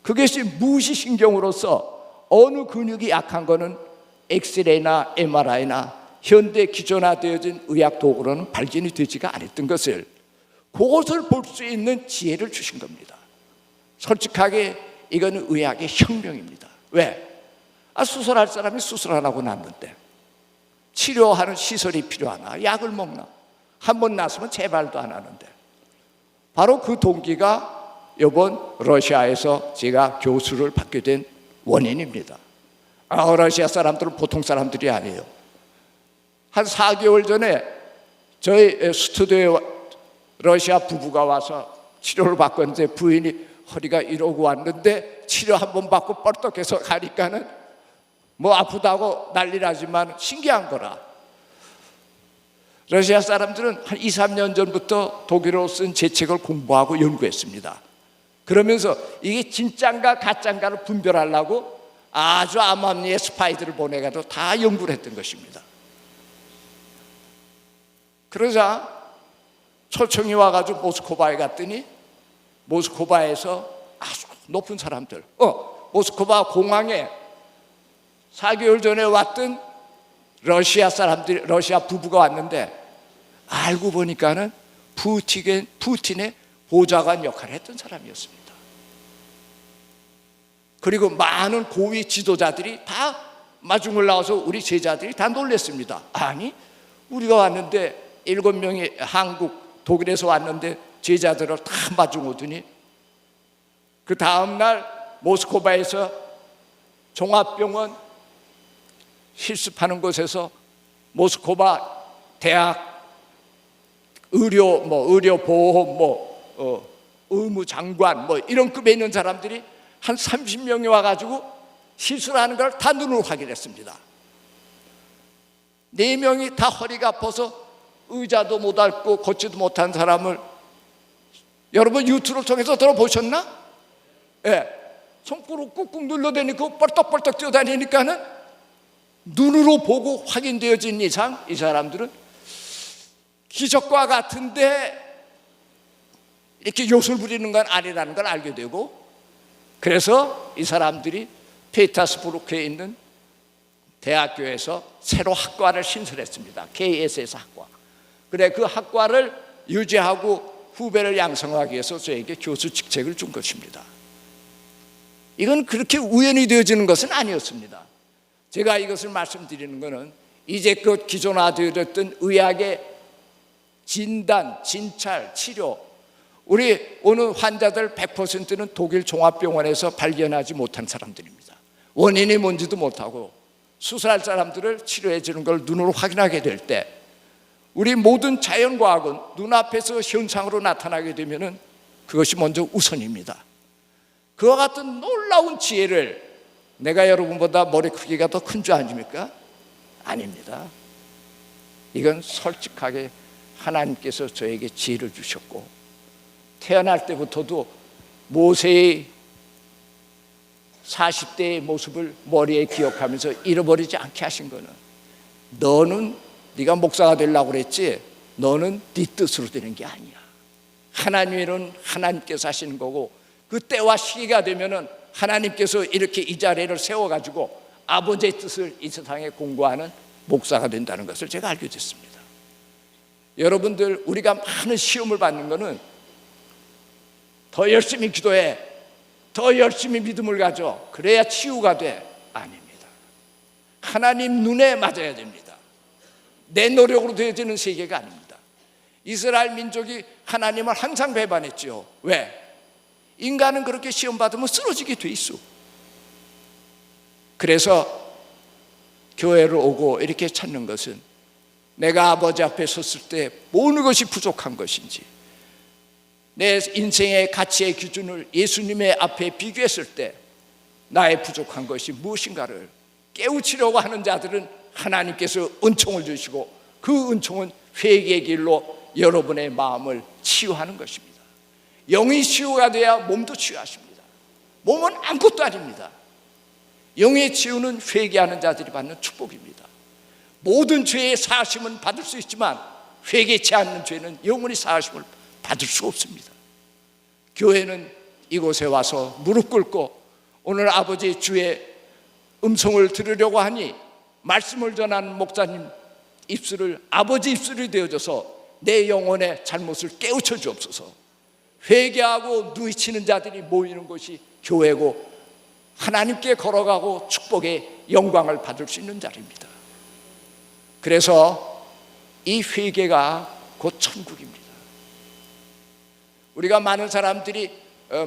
그것이 무시신경으로서 어느 근육이 약한 거는 엑스레이나 MRI나 현대 기존화되어진 의학 도구로는 발견이 되지가 않았던 것을 그것을 볼 수 있는 지혜를 주신 겁니다. 솔직하게 이거는 의학의 혁명입니다. 왜? 수술할 사람이 수술하라고 났는데 치료하는 시설이 필요하나? 약을 먹나? 한 번 났으면 재발도 안 하는데 바로 그 동기가 이번 러시아에서 제가 교수를 받게 된 원인입니다. 러시아 사람들은 보통 사람들이 아니에요. 한 4개월 전에 저희 스튜디오에 러시아 부부가 와서 치료를 받았는데 부인이 허리가 이러고 왔는데 치료 한 번 받고 뻘떡해서 가니까는 뭐 아프다고 난리나지만 신기한 거라. 러시아 사람들은 한 2, 3년 전부터 독일어로 쓴 제 책을 공부하고 연구했습니다. 그러면서 이게 진짠가 가짠가를 분별하려고 아주 암암리에 스파이들을 보내가지고 다 연구를 했던 것입니다. 그러자 초청이 와가지고 모스크바에 갔더니 모스크바에서 아주 높은 사람들 모스크바 공항에 4개월 전에 왔던 러시아 사람들이 러시아 부부가 왔는데 알고 보니까는 푸틴의 보좌관 역할을 했던 사람이었습니다. 그리고 많은 고위 지도자들이 다 마중을 나와서 우리 제자들이 다 놀랬습니다. 아니 우리가 왔는데 7명이 한국 독일에서 왔는데 제자들을 다 마중 오더니 그 다음날 모스크바에서 종합병원 실습하는 곳에서 모스크바 대학 의료보험 의무장관 이런 급에 있는 사람들이 한 30명이 와가지고 시술하는 걸 다 눈으로 확인했습니다. 4명이 다 허리가 아파서 의자도 못 앉고 걷지도 못한 사람을 여러분 유튜브를 통해서 들어보셨나? 예. 손가락 꾹꾹 눌러대니까 뻘떡뻘떡 뛰어다니니까는 눈으로 보고 확인되어진 이상 이 사람들은 기적과 같은데 이렇게 요술 부리는 건 아니라는 걸 알게 되고, 그래서 이 사람들이 페이타스부르크에 있는 대학교에서 새로 학과를 신설했습니다. KSS 학과. 그래 그 학과를 유지하고 후배를 양성하기 위해서 저에게 교수 직책을 준 것입니다. 이건 그렇게 우연히 되어지는 것은 아니었습니다. 제가 이것을 말씀드리는 것은 이제껏 기존화되었던 의학의 진단, 진찰, 치료, 우리 오늘 환자들 100%는 독일 종합병원에서 발견하지 못한 사람들입니다. 원인이 뭔지도 못하고 수술할 사람들을 치료해 주는 걸 눈으로 확인하게 될 때 우리 모든 자연과학은 눈앞에서 현상으로 나타나게 되면 그것이 먼저 우선입니다. 그와 같은 놀라운 지혜를 내가 여러분보다 머리 크기가 더 큰 줄 아십니까? 아닙니다. 이건 솔직하게 하나님께서 저에게 지혜를 주셨고, 태어날 때부터도 모세의 40대의 모습을 머리에 기억하면서 잃어버리지 않게 하신 거는, 너는 네가 목사가 되려고 그랬지 너는 네 뜻으로 되는 게 아니야. 하나님의 일은 하나님께서 하시는 거고, 그 때와 시기가 되면은 하나님께서 이렇게 이 자리를 세워가지고 아버지의 뜻을 이 세상에 공고하는 목사가 된다는 것을 제가 알게 됐습니다. 여러분들, 우리가 많은 시험을 받는 것은 더 열심히 기도해, 더 열심히 믿음을 가져, 그래야 치유가 돼? 아닙니다. 하나님 눈에 맞아야 됩니다. 내 노력으로 되어지는 세계가 아닙니다. 이스라엘 민족이 하나님을 항상 배반했죠. 왜? 인간은 그렇게 시험 받으면 쓰러지게 돼 있어. 그래서 교회를 오고 이렇게 찾는 것은 내가 아버지 앞에 섰을 때 어느 것이 부족한 것인지, 내 인생의 가치의 기준을 예수님의 앞에 비교했을 때 나의 부족한 것이 무엇인가를 깨우치려고 하는 자들은 하나님께서 은총을 주시고, 그 은총은 회개의 길로 여러분의 마음을 치유하는 것입니다. 영이 치유가 돼야 몸도 치유하십니다. 몸은 아무것도 아닙니다. 영의 치유는 회개하는 자들이 받는 축복입니다. 모든 죄의 사하심은 받을 수 있지만 회개치 않는 죄는 영원히 사하심을 받을 수 없습니다. 교회는 이곳에 와서 무릎 꿇고 오늘 아버지 주의 음성을 들으려고 하니 말씀을 전하는 목사님 입술을 아버지 입술이 되어줘서 내 영혼의 잘못을 깨우쳐 주옵소서. 회개하고 누이치는 자들이 모이는 곳이 교회고 하나님께 걸어가고 축복의 영광을 받을 수 있는 자리입니다. 그래서 이 회개가 곧 천국입니다. 우리가 많은 사람들이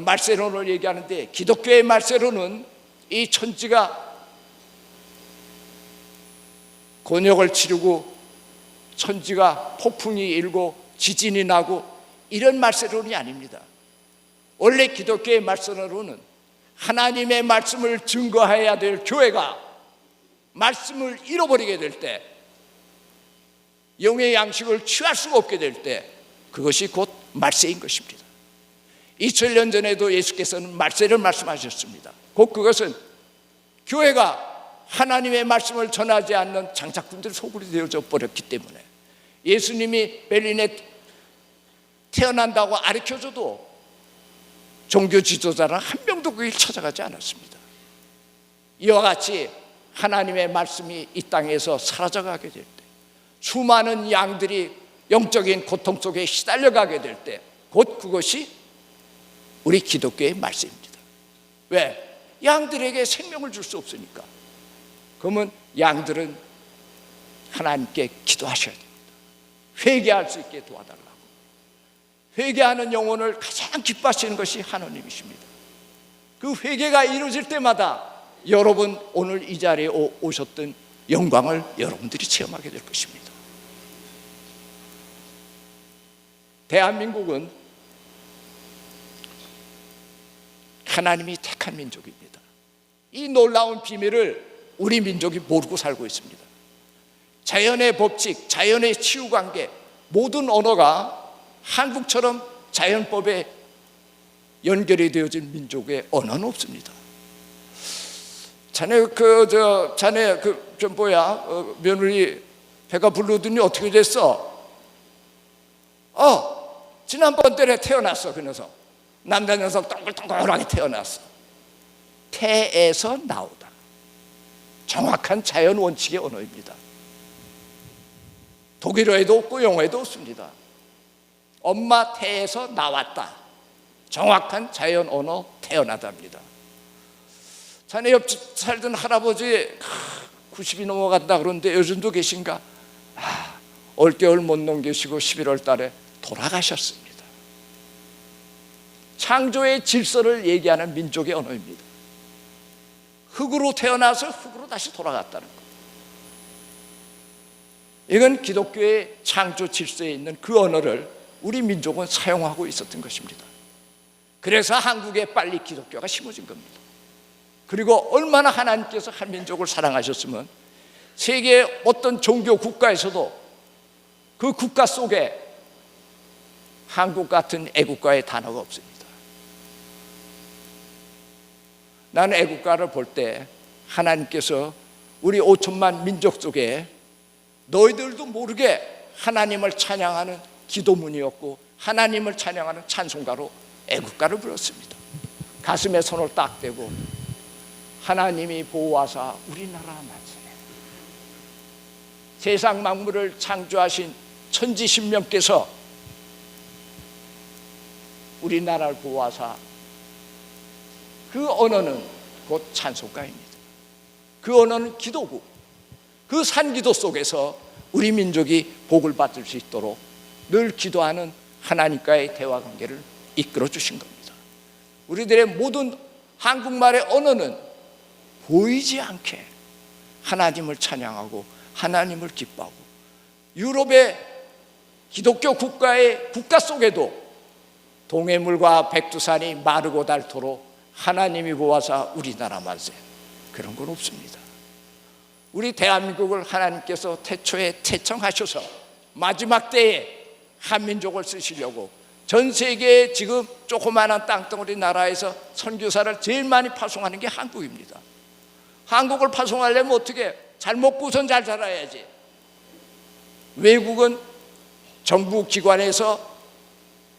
말세론을 얘기하는데, 기독교의 말세론은 이 천지가 곤욕을 치르고 천지가 폭풍이 일고 지진이 나고 이런 말세론이 아닙니다. 원래 기독교의 말세론은 하나님의 말씀을 증거해야 될 교회가 말씀을 잃어버리게 될 때, 영의 양식을 취할 수가 없게 될 때, 그것이 곧 말세인 것입니다. 2000년 전에도 예수께서는 말세를 말씀하셨습니다. 곧 그것은 교회가 하나님의 말씀을 전하지 않는 장작꾼들 소굴이 되어져 버렸기 때문에, 예수님이 베를린에 태어난다고 가르쳐줘도 종교 지도자는 한 명도 그 길 찾아가지 않았습니다. 이와 같이 하나님의 말씀이 이 땅에서 사라져가게 될 때, 수많은 양들이 영적인 고통 속에 시달려가게 될 때, 곧 그것이 우리 기독교의 말씀입니다. 왜? 양들에게 생명을 줄 수 없으니까. 그러면 양들은 하나님께 기도하셔야 됩니다. 회개할 수 있게 도와달라고. 회개하는 영혼을 가장 기뻐하시는 것이 하나님이십니다. 그 회개가 이루어질 때마다 여러분 오늘 이 자리에 오셨던 영광을 여러분들이 체험하게 될 것입니다. 대한민국은 하나님이 택한 민족입니다. 이 놀라운 비밀을 우리 민족이 모르고 살고 있습니다. 자연의 법칙, 자연의 치유관계, 모든 언어가 한국처럼 자연법에 연결이 되어진 민족의 언어는 없습니다. 자네 며느리 배가 부르더니 어떻게 됐어? 지난번 달에 태어났어. 그 녀석 남자 녀석 동글동글하게 태어났어. 태에서 나오다. 정확한 자연 원칙의 언어입니다. 독일어에도 없고 영어에도 없습니다. 엄마 태에서 나왔다. 정확한 자연 언어 태어나답니다. 자네 옆 살던 할아버지 90이 넘어간다 그러는데 요즘도 계신가? 올겨울 못 넘기시고 11월 달에 돌아가셨습니다. 창조의 질서를 얘기하는 민족의 언어입니다. 흙으로 태어나서 흙으로 다시 돌아갔다는 것. 이건 기독교의 창조 질서에 있는 그 언어를 우리 민족은 사용하고 있었던 것입니다. 그래서 한국에 빨리 기독교가 심어진 겁니다. 그리고 얼마나 하나님께서 한 민족을 사랑하셨으면 세계 어떤 종교 국가에서도 그 국가 속에 한국 같은 애국가의 단어가 없습니다. 나는 애국가를 볼 때 하나님께서 우리 5천만 민족 속에 너희들도 모르게 하나님을 찬양하는 기도문이었고 하나님을 찬양하는 찬송가로 애국가를 불렀습니다. 가슴에 손을 딱 대고 하나님이 보호하사 우리나라 만세네. 세상 만물을 창조하신 천지신명께서 우리나라를 보호하사, 그 언어는 곧 찬송가입니다. 그 언어는 기도고, 그 산기도 속에서 우리 민족이 복을 받을 수 있도록 늘 기도하는 하나님과의 대화관계를 이끌어 주신 겁니다. 우리들의 모든 한국말의 언어는 보이지 않게 하나님을 찬양하고 하나님을 기뻐하고, 유럽의 기독교 국가의 국가 속에도 동해물과 백두산이 마르고 닳도록 하나님이 보호하사 우리나라 만세, 그런 건 없습니다. 우리 대한민국을 하나님께서 태초에 태청하셔서 마지막 때에 한민족을 쓰시려고 전 세계에 지금 조그마한 땅덩어리 나라에서 선교사를 제일 많이 파송하는 게 한국입니다. 한국을 파송하려면 어떻게? 잘 먹고선 잘 살아야지. 외국은 정부 기관에서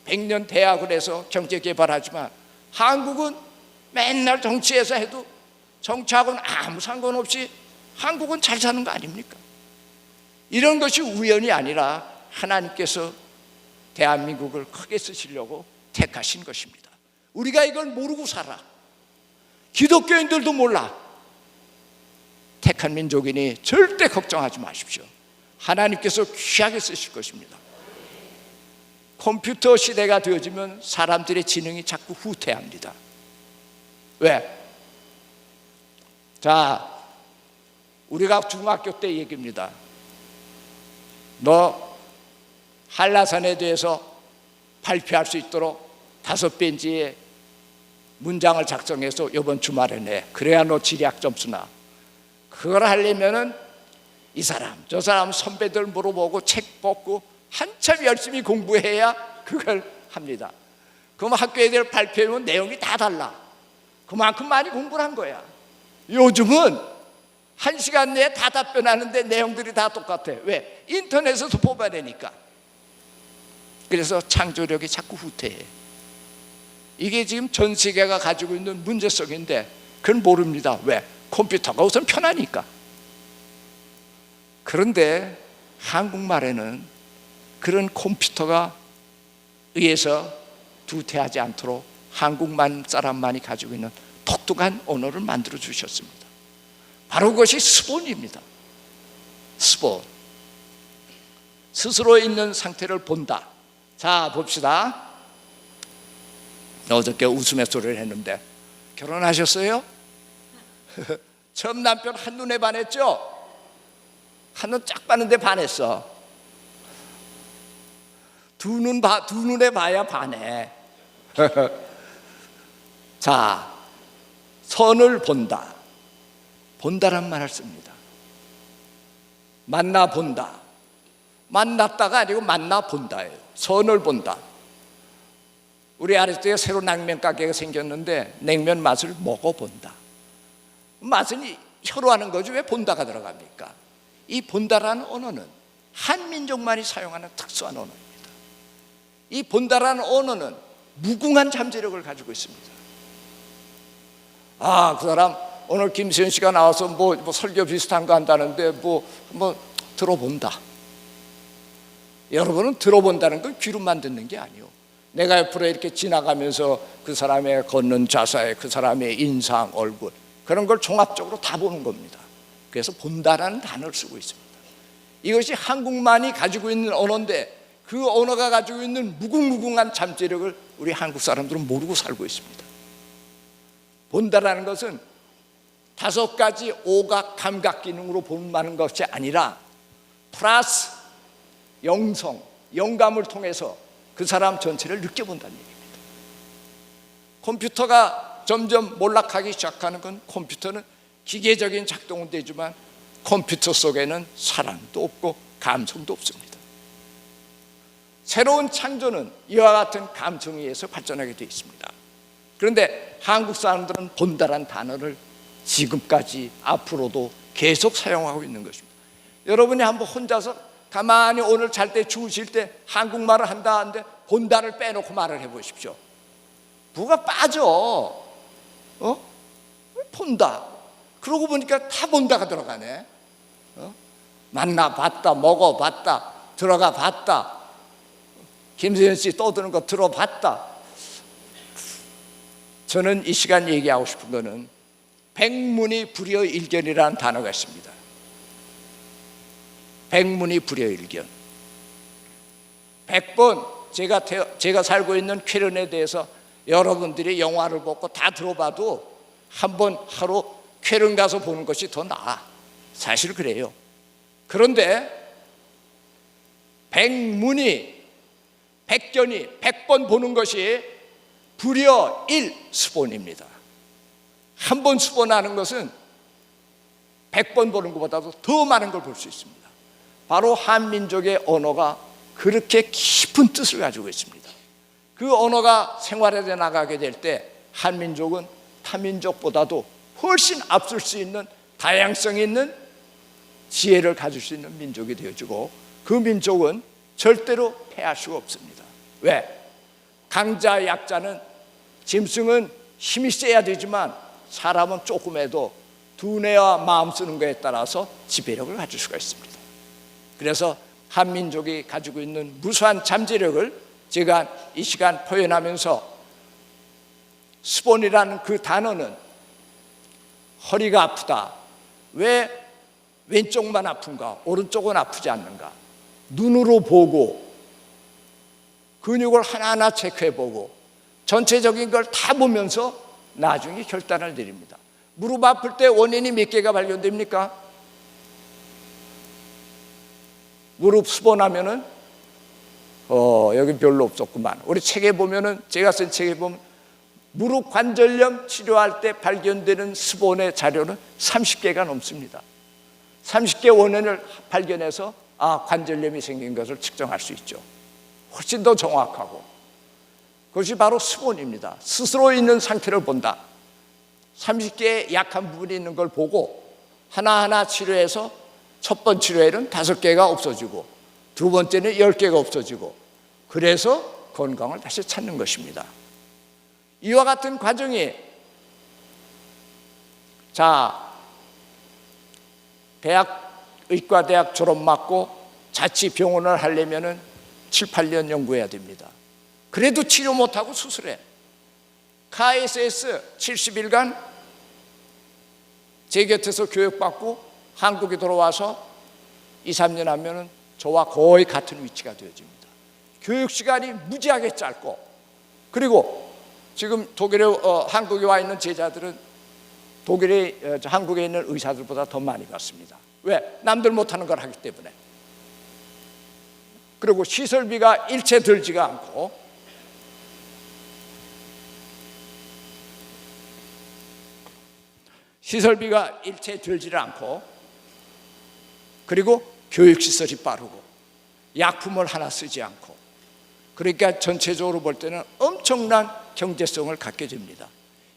100년 대학을 해서 경제 개발하지만 한국은 맨날 정치에서 해도 정치하고는 아무 상관없이 한국은 잘 사는 거 아닙니까? 이런 것이 우연이 아니라 하나님께서 대한민국을 크게 쓰시려고 택하신 것입니다. 우리가 이걸 모르고 살아. 기독교인들도 몰라. 택한 민족이니 절대 걱정하지 마십시오. 하나님께서 귀하게 쓰실 것입니다. 컴퓨터 시대가 되어지면 사람들의 지능이 자꾸 후퇴합니다. 왜? 자, 우리가 중학교 때 얘기입니다. 너 한라산에 대해서 발표할 수 있도록 5페이지의 문장을 작성해서 이번 주말에 내. 그래야 너 지리학 점수나. 그걸 하려면은 이 사람 저 사람 선배들 물어보고 책 뽑고 한참 열심히 공부해야 그걸 합니다. 그럼 학교에 대해 발표하면 내용이 다 달라. 그만큼 많이 공부를 한 거야. 요즘은 1시간 내에 다 답변하는데 내용들이 다 똑같아. 왜? 인터넷에서 뽑아야 되니까. 그래서 창조력이 자꾸 후퇴해. 이게 지금 전 세계가 가지고 있는 문제성인데 그건 모릅니다. 왜? 컴퓨터가 우선 편하니까. 그런데 한국말에는 그런 컴퓨터가 의해서 두퇴하지 않도록 한국만 사람만이 가지고 있는 독특한 언어를 만들어 주셨습니다. 바로 그것이 스본입니다. 스본. 스스로 있는 상태를 본다. 자, 봅시다. 어저께 웃음의 소리를 했는데 결혼하셨어요? 처음 남편 한눈에 반했죠? 한눈 쫙 봤는데 반했어. 두 눈에 봐야 반해. 자, 선을 본다. 본다란 말을 씁니다. 만나본다. 만났다가 아니고 만나본다예요. 선을 본다. 우리 아래쪽에 새로 냉면 가게가 생겼는데 냉면 맛을 먹어본다. 맛은 혀로 하는 거지 왜 본다가 들어갑니까? 이 본다라는 언어는 한민족만이 사용하는 특수한 언어입니다. 이 본다라는 언어는 무궁한 잠재력을 가지고 있습니다. 아, 그 사람 오늘 김수현 씨가 나와서 뭐 설교 비슷한 거 한다는데 뭐 들어본다. 여러분은 들어본다는 건 귀로만 듣는 게 아니에요. 내가 옆으로 이렇게 지나가면서 그 사람의 걷는 자세, 그 사람의 인상, 얼굴 그런 걸 종합적으로 다 보는 겁니다. 그래서 본다라는 단어를 쓰고 있습니다. 이것이 한국만이 가지고 있는 언어인데 그 언어가 가지고 있는 무궁무궁한 잠재력을 우리 한국 사람들은 모르고 살고 있습니다. 본다라는 것은 5가지 오각 감각 기능으로 본다는 것이 아니라 플러스 영성, 영감을 통해서 그 사람 전체를 느껴본다는 얘기입니다. 컴퓨터가 점점 몰락하기 시작하는 건 컴퓨터는 기계적인 작동은 되지만 컴퓨터 속에는 사랑도 없고 감성도 없습니다. 새로운 창조는 이와 같은 감성에 의해서 발전하게 되어 있습니다. 그런데 한국 사람들은 본다란 단어를 지금까지 앞으로도 계속 사용하고 있는 것입니다. 여러분이 한번 혼자서 가만히 오늘 잘 때 주무실 때 한국말을 한다 하는데 본다를 빼놓고 말을 해보십시오. 뭐가 빠져. 본다. 그러고 보니까 다 본다가 들어가네. 만나봤다, 먹어봤다, 들어가 봤다, 김세현 씨 떠드는 거 들어봤다. 저는 이 시간 얘기하고 싶은 거는 백문이 불여일견이라는 단어가 있습니다. 백문이 불여일견. 100번 제가 살고 있는 쾌른에 대해서 여러분들이 영화를 보고 다 들어봐도 한 번 하루 쾌른 가서 보는 것이 더 나아. 사실 그래요. 그런데 백문이 백견이 100번 보는 것이 불여일수본입니다. 한 번 수본하는 것은 100번 보는 것보다도 더 많은 걸 볼 수 있습니다. 바로 한민족의 언어가 그렇게 깊은 뜻을 가지고 있습니다. 그 언어가 생활에 나가게 될 때 한민족은 타민족보다도 훨씬 앞설 수 있는 다양성 있는 지혜를 가질 수 있는 민족이 되어지고 그 민족은 절대로 패할 수가 없습니다. 왜? 강자 약자는 짐승은 힘이 세야 되지만 사람은 조금 해도 두뇌와 마음 쓰는 것에 따라서 지배력을 가질 수가 있습니다. 그래서 한민족이 가지고 있는 무수한 잠재력을 제가 이 시간 표현하면서 스본이라는 그 단어는 허리가 아프다. 왜 왼쪽만 아픈가? 오른쪽은 아프지 않는가? 눈으로 보고 근육을 하나하나 체크해보고 전체적인 걸 다 보면서 나중에 결단을 내립니다. 무릎 아플 때 원인이 몇 개가 발견됩니까? 무릎 수본하면은 여기 별로 없었구만. 우리 책에 보면은 제가 쓴 책에 보면 무릎 관절염 치료할 때 발견되는 수본의 자료는 30개가 넘습니다. 30개 원인을 발견해서 관절염이 생긴 것을 측정할 수 있죠. 훨씬 더 정확하고 그것이 바로 수본입니다. 스스로 있는 상태를 본다. 30개의 약한 부분이 있는 걸 보고 하나하나 치료해서 첫 번 치료에는 5개가 없어지고 두 번째는 10개가 없어지고 그래서 건강을 다시 찾는 것입니다. 이와 같은 과정이 의과대학 졸업 맞고 자치병원을 하려면 7, 8년 연구해야 됩니다. 그래도 치료 못하고 수술해. KSS 70일간 제 곁에서 교육받고 한국에 돌아와서 2, 3년 하면 저와 거의 같은 위치가 되어집니다. 교육시간이 무지하게 짧고 그리고 지금 한국에 와 있는 제자들은 한국에 있는 의사들보다 더 많이 받습니다. 왜? 남들 못하는 걸 하기 때문에. 그리고 시설비가 일체 들지가 않고 시설비가 일체 들지를 않고, 그리고 교육시설이 빠르고 약품을 하나 쓰지 않고, 그러니까 전체적으로 볼 때는 엄청난 경제성을 갖게 됩니다.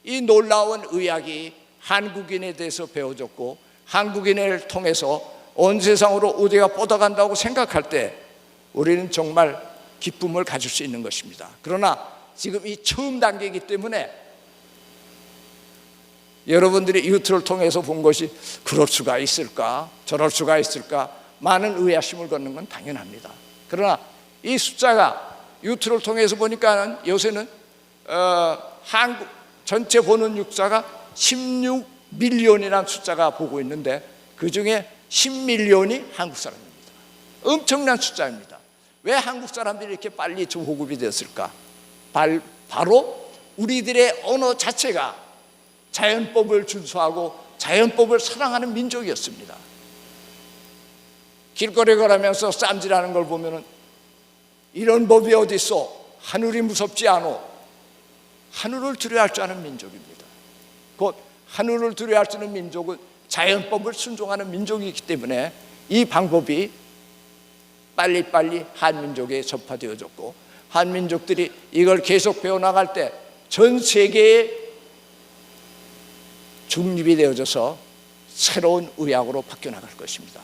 이 놀라운 의학이 한국인에 대해서 배워졌고 한국인을 통해서 온 세상으로 우리가 뻗어간다고 생각할 때 우리는 정말 기쁨을 가질 수 있는 것입니다. 그러나 지금 이 처음 단계이기 때문에 여러분들이 유튜브를 통해서 본 것이 그럴 수가 있을까, 저럴 수가 있을까, 많은 의아심을 갖는 건 당연합니다. 그러나 이 숫자가 유튜브를 통해서 보니까 요새는 한국 전체 보는 육자가 16밀리언이라는 숫자가 보고 있는데 그 중에 10밀리언이 한국 사람입니다. 엄청난 숫자입니다. 왜 한국 사람들이 이렇게 빨리 보급이 됐을까? 바로 우리들의 언어 자체가 자연법을 준수하고 자연법을 사랑하는 민족이었습니다. 길거리 걸으면서 쌈질하는 걸 보면은 이런 법이 어디 있어? 하늘이 무섭지 않어? 하늘을 두려워할 줄 아는 민족입니다. 곧 하늘을 두려워할 줄 아는 민족은 자연법을 순종하는 민족이기 때문에 이 방법이 빨리빨리 한민족에 전파되어졌고 한민족들이 이걸 계속 배워나갈 때 전 세계에 중립이 되어져서 새로운 의학으로 바뀌어 나갈 것입니다.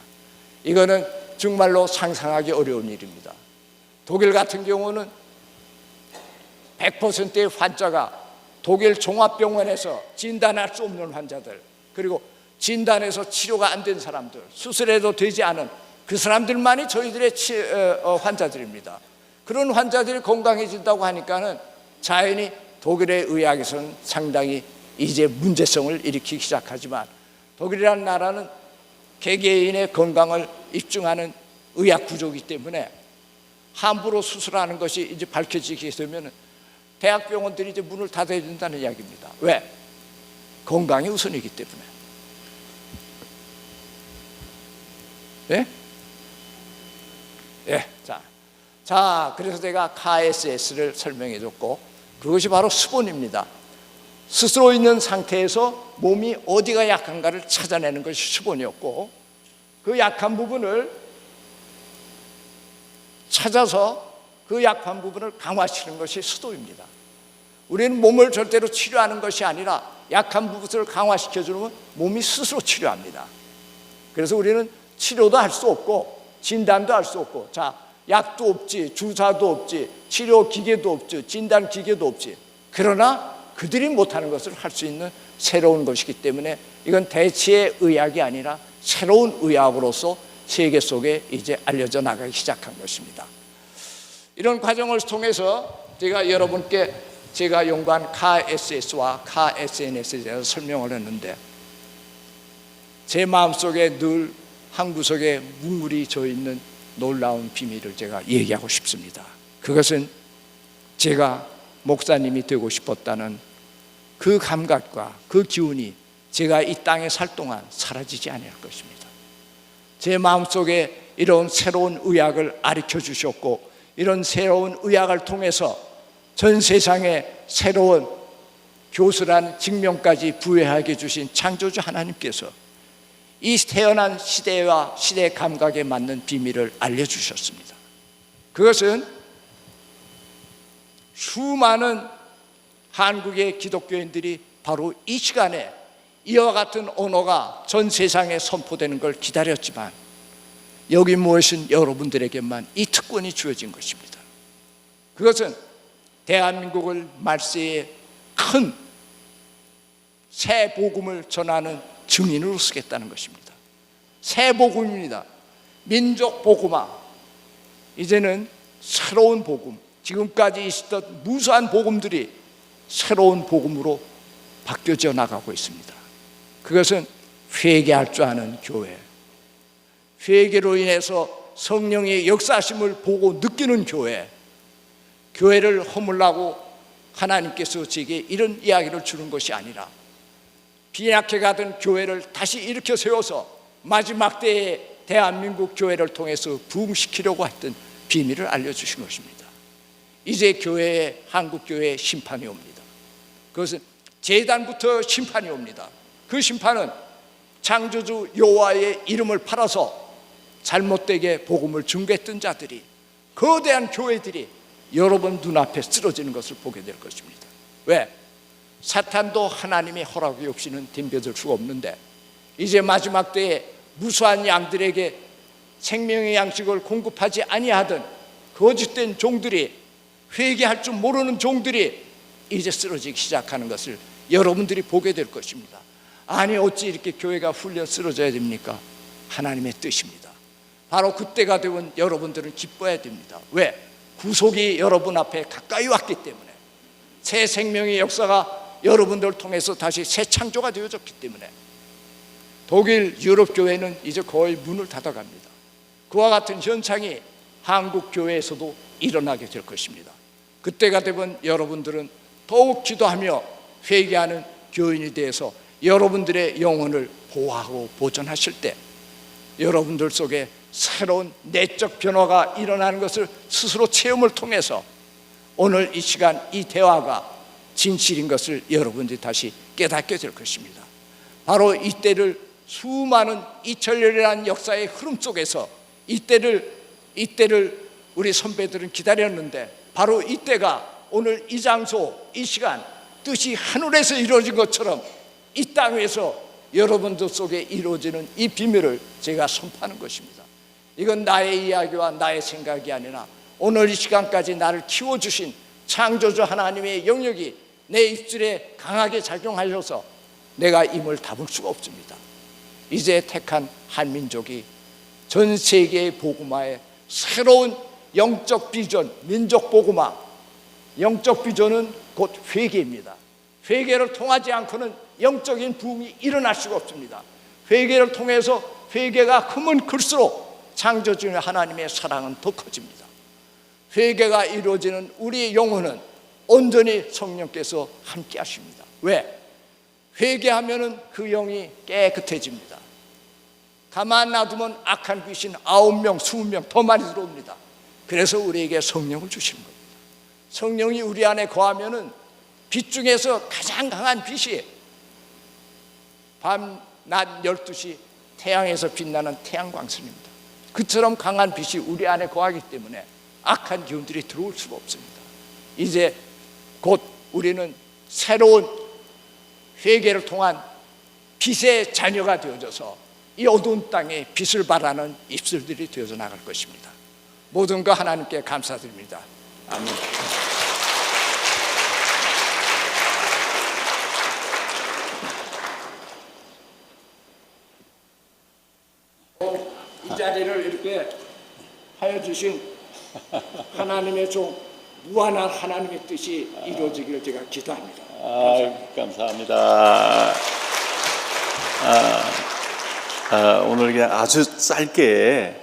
이거는 정말로 상상하기 어려운 일입니다. 독일 같은 경우는 100%의 환자가 독일 종합병원에서 진단할 수 없는 환자들, 그리고 진단해서 치료가 안 된 사람들, 수술해도 되지 않은 그 사람들만이 저희들의 환자들입니다. 그런 환자들이 건강해진다고 하니까는 자연히 독일의 의학에서는 상당히 이제 문제성을 일으키기 시작하지만 독일이라는 나라는 개개인의 건강을 입증하는 의학 구조이기 때문에 함부로 수술하는 것이 이제 밝혀지게 되면 대학병원들이 이제 문을 닫아야 된다는 이야기입니다. 왜? 건강이 우선이기 때문에. 예? 예. 자, 그래서 제가 KSS를 설명해 줬고 그것이 바로 수본입니다. 스스로 있는 상태에서 몸이 어디가 약한가를 찾아내는 것이 수본이었고 그 약한 부분을 찾아서 그 약한 부분을 강화시키는 것이 수도입니다. 우리는 몸을 절대로 치료하는 것이 아니라 약한 부분을 강화시켜주면 몸이 스스로 치료합니다. 그래서 우리는 치료도 할 수 없고 진단도 할 수 없고 약도 없지, 주사도 없지, 치료 기계도 없지, 진단 기계도 없지. 그러나 그들이 못하는 것을 할 수 있는 새로운 것이기 때문에 이건 대체의 의학이 아니라 새로운 의학으로서 세계 속에 이제 알려져 나가기 시작한 것입니다. 이런 과정을 통해서 제가 여러분께 제가 연구한 KSS와 KSNS에 대해서 설명을 했는데 제 마음속에 늘 한 구석에 묵물이 져 있는 놀라운 비밀을 제가 얘기하고 싶습니다. 그것은 제가 목사님이 되고 싶었다는 그 감각과 그 기운이 제가 이 땅에 살 동안 사라지지 않을 것입니다. 제 마음속에 이런 새로운 의학을 가르쳐 주셨고 이런 새로운 의학을 통해서 전 세상에 새로운 교수라는 직명까지 부여하게 주신 창조주 하나님께서 이 태어난 시대와 시대 감각에 맞는 비밀을 알려주셨습니다. 그것은 수많은 한국의 기독교인들이 바로 이 시간에 이와 같은 언어가 전 세상에 선포되는 걸 기다렸지만 여기 모이신 여러분들에게만 이 특권이 주어진 것입니다. 그것은 대한민국을 말세에 큰 새 복음을 전하는 증인으로 쓰겠다는 것입니다. 새 복음입니다. 민족 복음화. 이제는 새로운 복음, 지금까지 있었던 무수한 복음들이 새로운 복음으로 바뀌어져 나가고 있습니다. 그것은 회개할 줄 아는 교회, 회개로 인해서 성령의 역사심을 보고 느끼는 교회, 교회를 허물라고 하나님께서 제게 이런 이야기를 주는 것이 아니라 빈약해 가던 교회를 다시 일으켜 세워서 마지막 때에 대한민국 교회를 통해서 부흥시키려고 했던 비밀을 알려주신 것입니다. 이제 한국 교회에 심판이 옵니다. 그것은 제단부터 심판이 옵니다. 그 심판은 창조주 여호와의 이름을 팔아서 잘못되게 복음을 증거했던 자들이, 거대한 교회들이 여러분 눈앞에 쓰러지는 것을 보게 될 것입니다. 왜? 사탄도 하나님의 허락이 없이는 덤벼들 수가 없는데, 이제 마지막 때에 무수한 양들에게 생명의 양식을 공급하지 아니하던 거짓된 종들이, 회개할 줄 모르는 종들이 이제 쓰러지기 시작하는 것을 여러분들이 보게 될 것입니다. 아니 어찌 이렇게 교회가 훌려 쓰러져야 됩니까? 하나님의 뜻입니다. 바로 그때가 되면 여러분들은 기뻐해야 됩니다. 왜? 구속이 여러분 앞에 가까이 왔기 때문에, 새 생명의 역사가 여러분들을 통해서 다시 새 창조가 되어졌기 때문에. 독일 유럽 교회는 이제 거의 문을 닫아갑니다. 그와 같은 현상이 한국 교회에서도 일어나게 될 것입니다. 그때가 되면 여러분들은 더욱 기도하며 회개하는 교인이 되어서 여러분들의 영혼을 보호하고 보존하실 때, 여러분들 속에 새로운 내적 변화가 일어나는 것을 스스로 체험을 통해서 오늘 이 시간 이 대화가 진실인 것을 여러분들이 다시 깨닫게 될 것입니다. 바로 이때를 수많은 2000년이라는 역사의 흐름 속에서 이때를 우리 선배들은 기다렸는데, 바로 이때가 오늘 이 장소 이 시간 뜻이 하늘에서 이루어진 것처럼 이 땅에서 여러분들 속에 이루어지는 이 비밀을 제가 선포하는 것입니다. 이건 나의 이야기와 나의 생각이 아니라 오늘 이 시간까지 나를 키워주신 창조주 하나님의 영역이 내 입술에 강하게 작용하셔서 내가 임을 담을 수가 없습니다. 이제 택한 한민족이 전 세계의 복음화에 새로운 영적 비전, 민족 복음화, 영적 비전은 곧 회개입니다. 회개를 통하지 않고는 영적인 부흥이 일어날 수가 없습니다. 회개를 통해서 회개가 크면 클수록 창조주 하나님의 사랑은 더 커집니다. 회개가 이루어지는 우리의 영혼은 온전히 성령께서 함께 하십니다. 왜? 회개하면은 그 영이 깨끗해집니다. 가만 놔두면 악한 귀신 9명, 20명 더 많이 들어옵니다. 그래서 우리에게 성령을 주시는 겁니다. 성령이 우리 안에 거하면은 빛 중에서 가장 강한 빛이 밤, 낮 12시 태양에서 빛나는 태양광선입니다. 그처럼 강한 빛이 우리 안에 거하기 때문에 악한 기운들이 들어올 수가 없습니다. 이제 곧 우리는 새로운 회개를 통한 빛의 자녀가 되어져서 이 어두운 땅에 빛을 발하는 입술들이 되어져 나갈 것입니다. 모든 것 하나님께 감사드립니다. 아멘. 이 자리를 이렇게 하여 주신 하나님의 종, 무한한 하나님의 뜻이 이루어지기를 제가 기도합니다. 감사합니다. 오늘 그냥 아주 짧게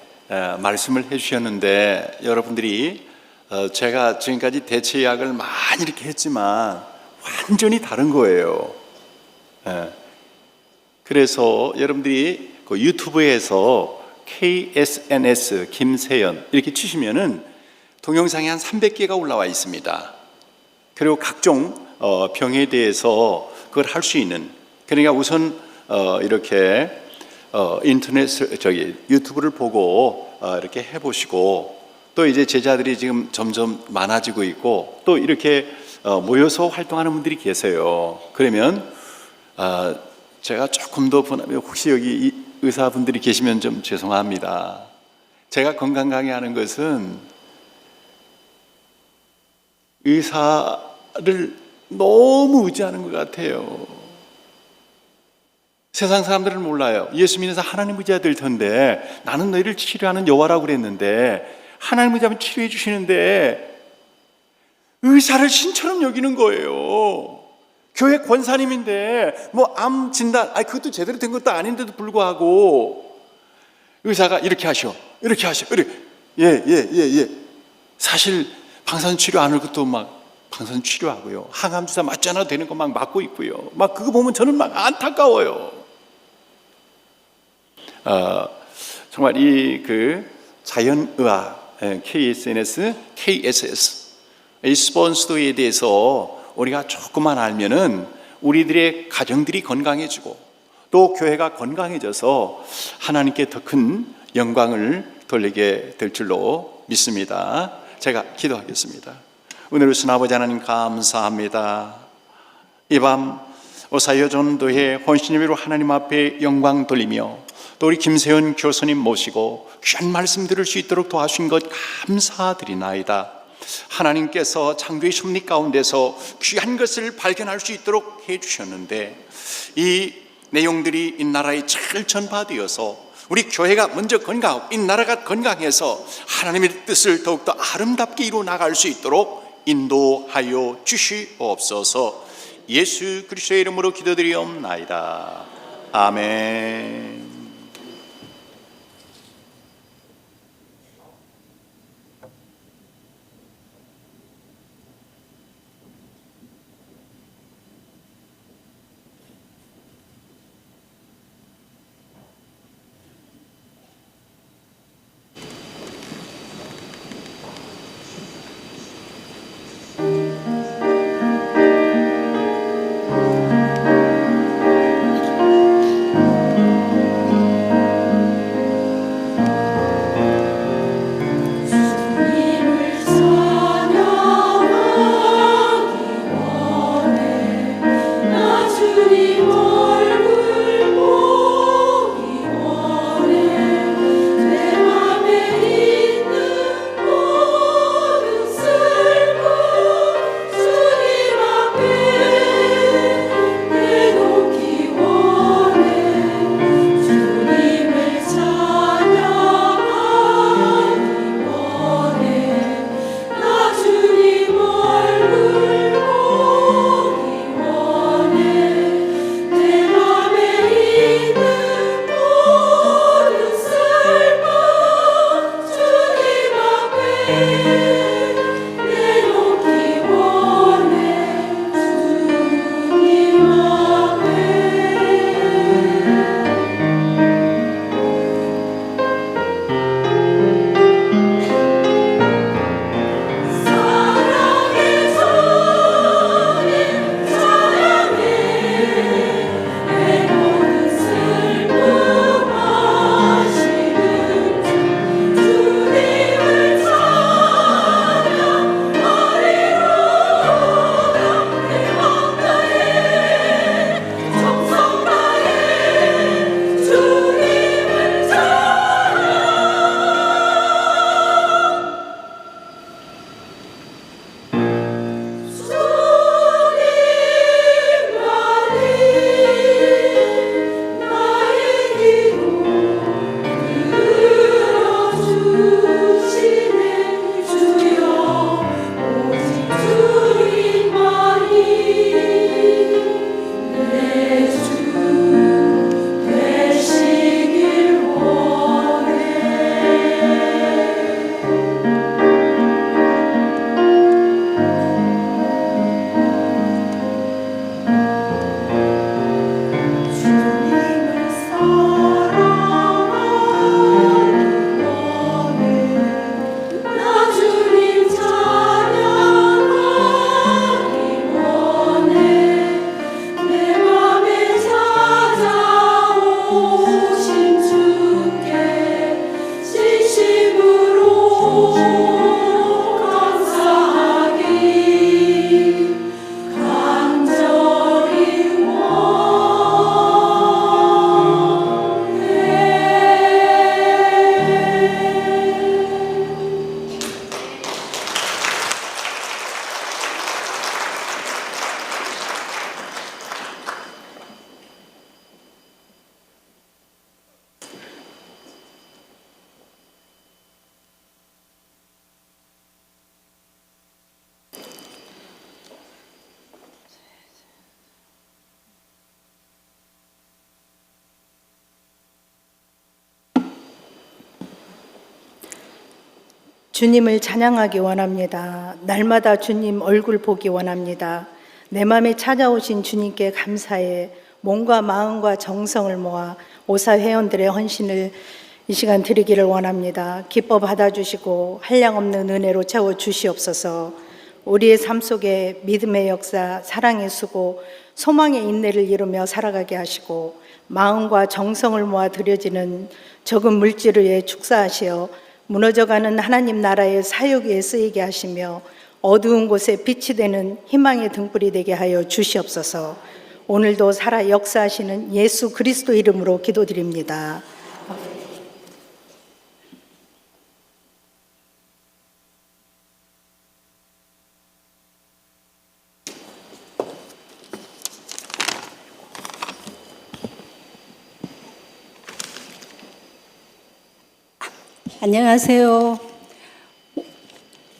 말씀을 해주셨는데, 여러분들이 제가 지금까지 대체약을 많이 이렇게 했지만 완전히 다른 거예요. 그래서 여러분들이 그 유튜브에서 KSNS 김세연 이렇게 치시면은 동영상이 한 300개가 올라와 있습니다. 그리고 각종 병에 대해서 그걸 할 수 있는, 그러니까 우선 이렇게 인터넷 유튜브를 보고 이렇게 해보시고, 또 이제 제자들이 지금 점점 많아지고 있고, 또 이렇게 모여서 활동하는 분들이 계세요. 그러면 제가 조금 더 혹시 여기 의사분들이 계시면 좀 죄송합니다. 제가 건강 강의하는 것은 의사를 너무 의지하는 것 같아요. 세상 사람들은 몰라요. 예수 믿는 사람 하나님 의지해야 될 텐데, 나는 너희를 치료하는 여호와라고 그랬는데 하나님 의지하면 치료해 주시는데 의사를 신처럼 여기는 거예요. 교회 권사님인데 뭐 암 진단, 그것도 제대로 된 것도 아닌데도 불구하고 의사가 이렇게 하셔, 이렇게 하셔, 이렇게 예. 사실 방사선 치료 안 할 것도 막 방사선 치료하고요, 항암 주사 맞지 않아도 되는 거 막 맞고 있고요. 막 그거 보면 저는 막 안타까워요. 정말 이 자연의학 KSNS, KSS 이 스폰서에 대해서 우리가 조금만 알면은 우리들의 가정들이 건강해지고 또 교회가 건강해져서 하나님께 더 큰 영광을 돌리게 될 줄로 믿습니다. 제가 기도하겠습니다. 은혜로우신 아버지 하나님 감사합니다. 이 밤 오사이어 전도회 혼신예배로 하나님 앞에 영광 돌리며 또 우리 김세현 교수님 모시고 귀한 말씀 들을 수 있도록 도와주신 것 감사드리나이다. 하나님께서 창조의 섭리 가운데서 귀한 것을 발견할 수 있도록 해주셨는데 이 내용들이 이 나라에 잘 전파되어서 우리 교회가 먼저 건강하고 이 나라가 건강해서 하나님의 뜻을 더욱더 아름답게 이루어 나갈 수 있도록 인도하여 주시옵소서. 예수 그리스도의 이름으로 기도드리옵나이다. 아멘. 주님을 찬양하기 원합니다. 날마다 주님 얼굴 보기 원합니다. 내 마음에 찾아오신 주님께 감사해 몸과 마음과 정성을 모아 오사 회원들의 헌신을 이 시간 드리기를 원합니다. 기뻐 받아주시고 한량없는 은혜로 채워 주시옵소서. 우리의 삶 속에 믿음의 역사, 사랑의 수고, 소망의 인내를 이루며 살아가게 하시고 마음과 정성을 모아 드려지는 적은 물질을 위해 축사하시어 무너져가는 하나님 나라의 사역 위에 쓰이게 하시며 어두운 곳에 빛이 되는 희망의 등불이 되게 하여 주시옵소서. 오늘도 살아 역사하시는 예수 그리스도 이름으로 기도드립니다. 안녕하세요.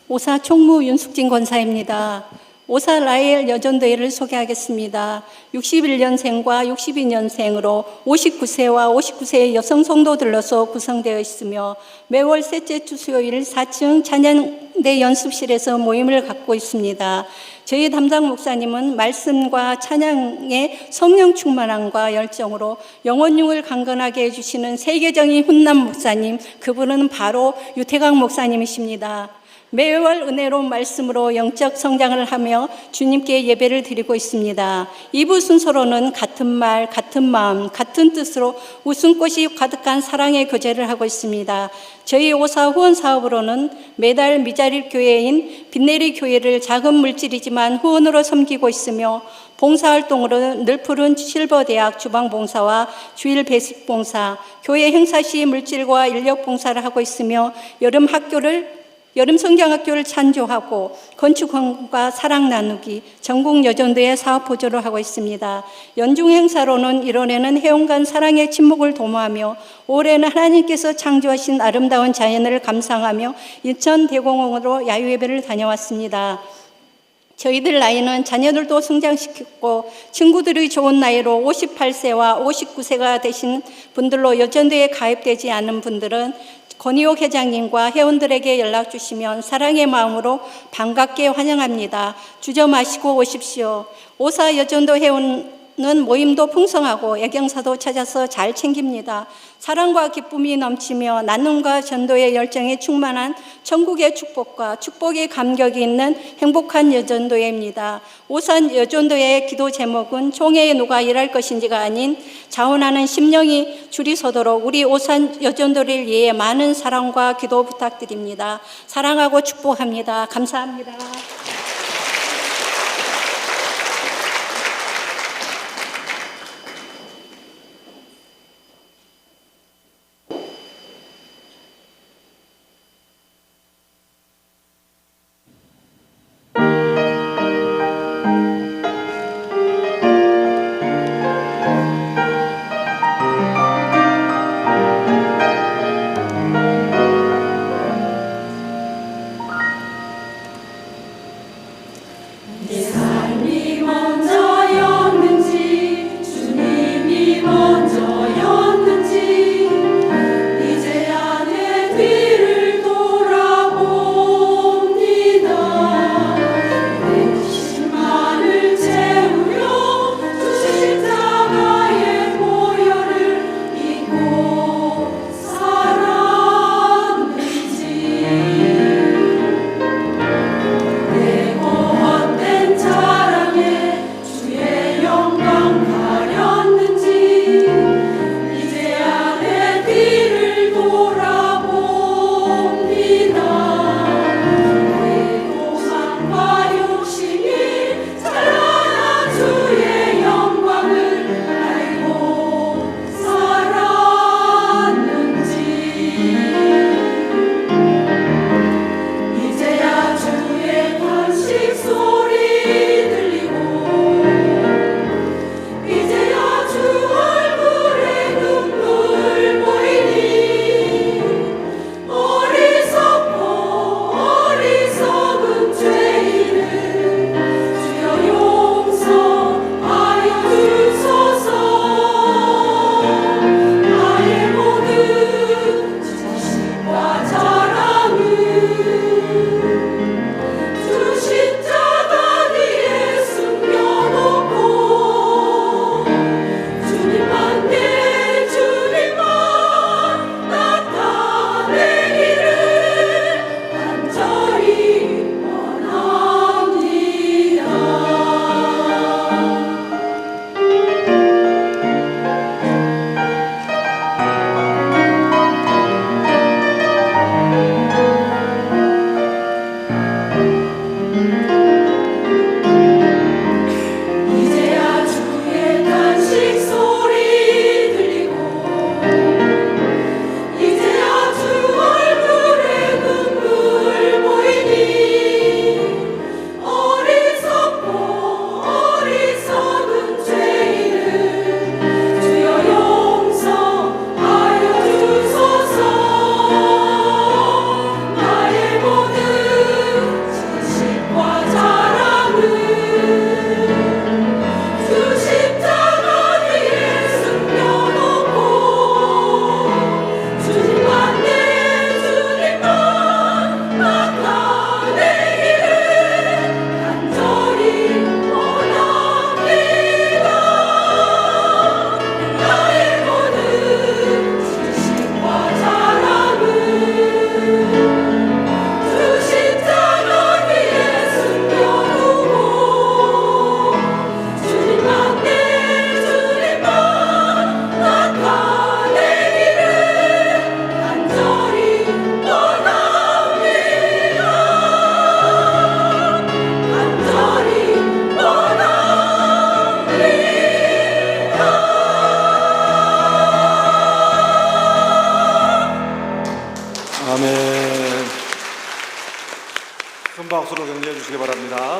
오사 총무 윤숙진 권사입니다. 오사 라헬 여전대회를 소개하겠습니다. 61년생과 62년생으로 59세와 59세의 여성 성도들로서 구성되어 있으며 매월 셋째 주 수요일 4층 찬양대 연습실에서 모임을 갖고 있습니다. 저희 담당 목사님은 말씀과 찬양의 성령 충만함과 열정으로 영혼육을 강건하게 해주시는 세계적인 훈남 목사님, 그분은 바로 유태강 목사님이십니다. 매월 은혜로운 말씀으로 영적 성장을 하며 주님께 예배를 드리고 있습니다. 2부 순서로는 같은 말, 같은 마음, 같은 뜻으로 웃음꽃이 가득한 사랑의 교제를 하고 있습니다. 저희 오사 후원 사업으로는 매달 미자립 교회인 빛내리 교회를 작은 물질이지만 후원으로 섬기고 있으며 봉사활동으로는 늘푸른 실버대학 주방봉사와 주일 배식봉사, 교회 행사 시 물질과 인력 봉사를 하고 있으며 여름 성경학교를 찬조하고 건축과 사랑 나누기, 전국 여전도의 사업 보조를 하고 있습니다. 연중 행사로는 1월에는 해운간 사랑의 침묵을 도모하며 올해는 하나님께서 창조하신 아름다운 자연을 감상하며 인천 대공원으로 야유예배를 다녀왔습니다. 저희들 나이는 자녀들도 성장시켰고 친구들이 좋은 나이로 58세와 59세가 되신 분들로 여전도에 가입되지 않은 분들은 권희옥 회장님과 회원들에게 연락 주시면 사랑의 마음으로 반갑게 환영합니다. 주저 마시고 오십시오. 오사 여전도 회원은 모임도 풍성하고 애경사도 찾아서 잘 챙깁니다. 사랑과 기쁨이 넘치며 나눔과 전도의 열정에 충만한 천국의 축복과 축복의 감격이 있는 행복한 여전도회입니다. 오산 여전도회의 기도 제목은 총회에 누가 일할 것인지가 아닌 자원하는 심령이 줄이 서도록 우리 오산 여전도를 위해 많은 사랑과 기도 부탁드립니다. 사랑하고 축복합니다. 감사합니다. 큰 박수로 격려해 주시기 바랍니다.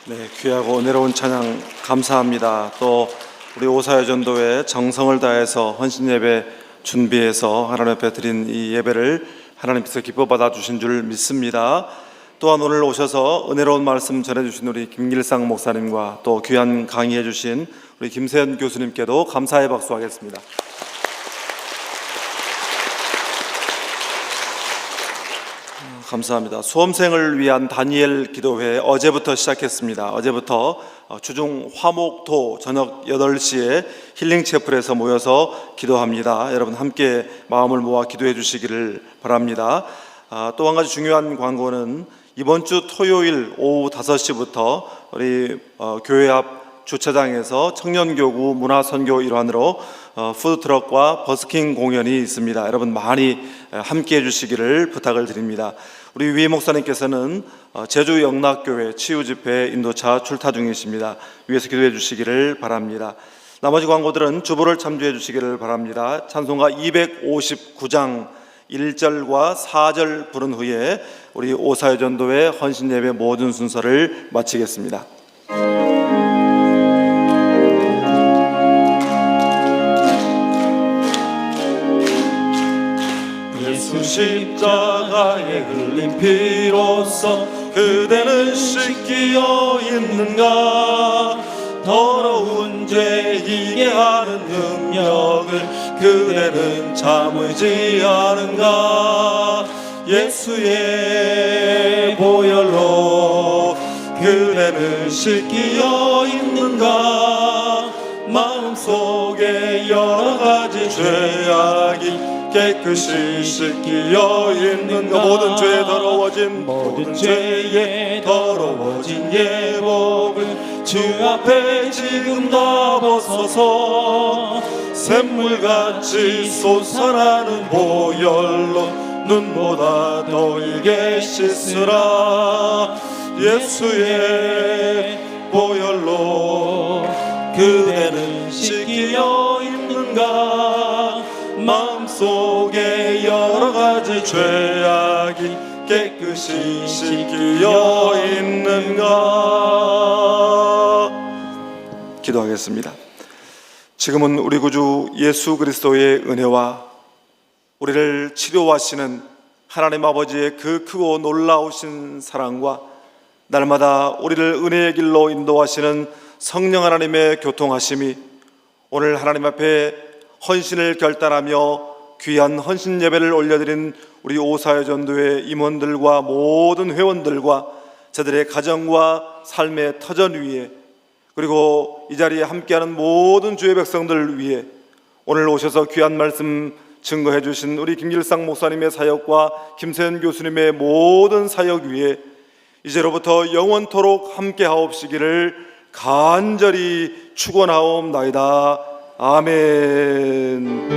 네, 귀하고 은혜로운 찬양 감사합니다. 또 우리 오사야 전도회 정성을 다해서 헌신 예배 준비해서 하나님 앞에 드린 이 예배를 하나님께서 기뻐 받아 주신 줄 믿습니다. 또한 오늘 오셔서 은혜로운 말씀 전해주신 우리 김길상 목사님과 또 귀한 강의해 주신 우리 김세현 교수님께도 감사의 박수하겠습니다. 감사합니다. 수험생을 위한 다니엘 기도회 어제부터 시작했습니다. 어제부터 주중 화목토 저녁 8시에 힐링채플에서 모여서 기도합니다. 여러분 함께 마음을 모아 기도해 주시기를 바랍니다. 또 한 가지 중요한 광고는 이번 주 토요일 오후 5시부터 우리 교회 앞 주차장에서 청년교구 문화선교 일환으로 푸드트럭과 버스킹 공연이 있습니다. 여러분 많이 함께해 주시기를 부탁을 드립니다. 우리 위 목사님께서는 제주 영락교회 치유집회 인도차 출타 중이십니다. 위에서 기도해 주시기를 바랍니다. 나머지 광고들은 주보를 참조해 주시기를 바랍니다. 찬송가 259장 1절과 4절 부른 후에 우리 오사야 전도회 헌신 예배 모든 순서를 마치겠습니다. 예수 십자가에 흘린 피로써 그대는 씻기어 있는가? 더러운 죄 이게 하는 능력을 그대는 참으지 않은가? 예수의 보혈로 그대는 씻기어 있는가? 마음속에 여러 가지 죄악이 깨끗이 씻기어 있는가? 모든 죄에 더러워진 예복을 주 앞에 지금 다 벗어서 샘물같이 솟아나는 보혈로 눈보다 더 일게 씻으라. 예수의 보혈로 그대는 씻기어 있는가? 마음속에 여러 가지 죄악이 깨끗이 씻기어 있는가? 기도하겠습니다. 지금은 우리 구주 예수 그리스도의 은혜와 우리를 치료하시는 하나님 아버지의 그 크고 놀라우신 사랑과 날마다 우리를 은혜의 길로 인도하시는 성령 하나님의 교통하심이 오늘 하나님 앞에 헌신을 결단하며 귀한 헌신 예배를 올려드린 우리 오사야 전도회 임원들과 모든 회원들과 저들의 가정과 삶의 터전 위에 그리고 이 자리에 함께하는 모든 주의 백성들 위해 오늘 오셔서 귀한 말씀 증거해 주신 우리 김길상 목사님의 사역과 김세현 교수님의 모든 사역 위에 이제로부터 영원토록 함께하옵시기를 간절히 축원하옵나이다. 아멘.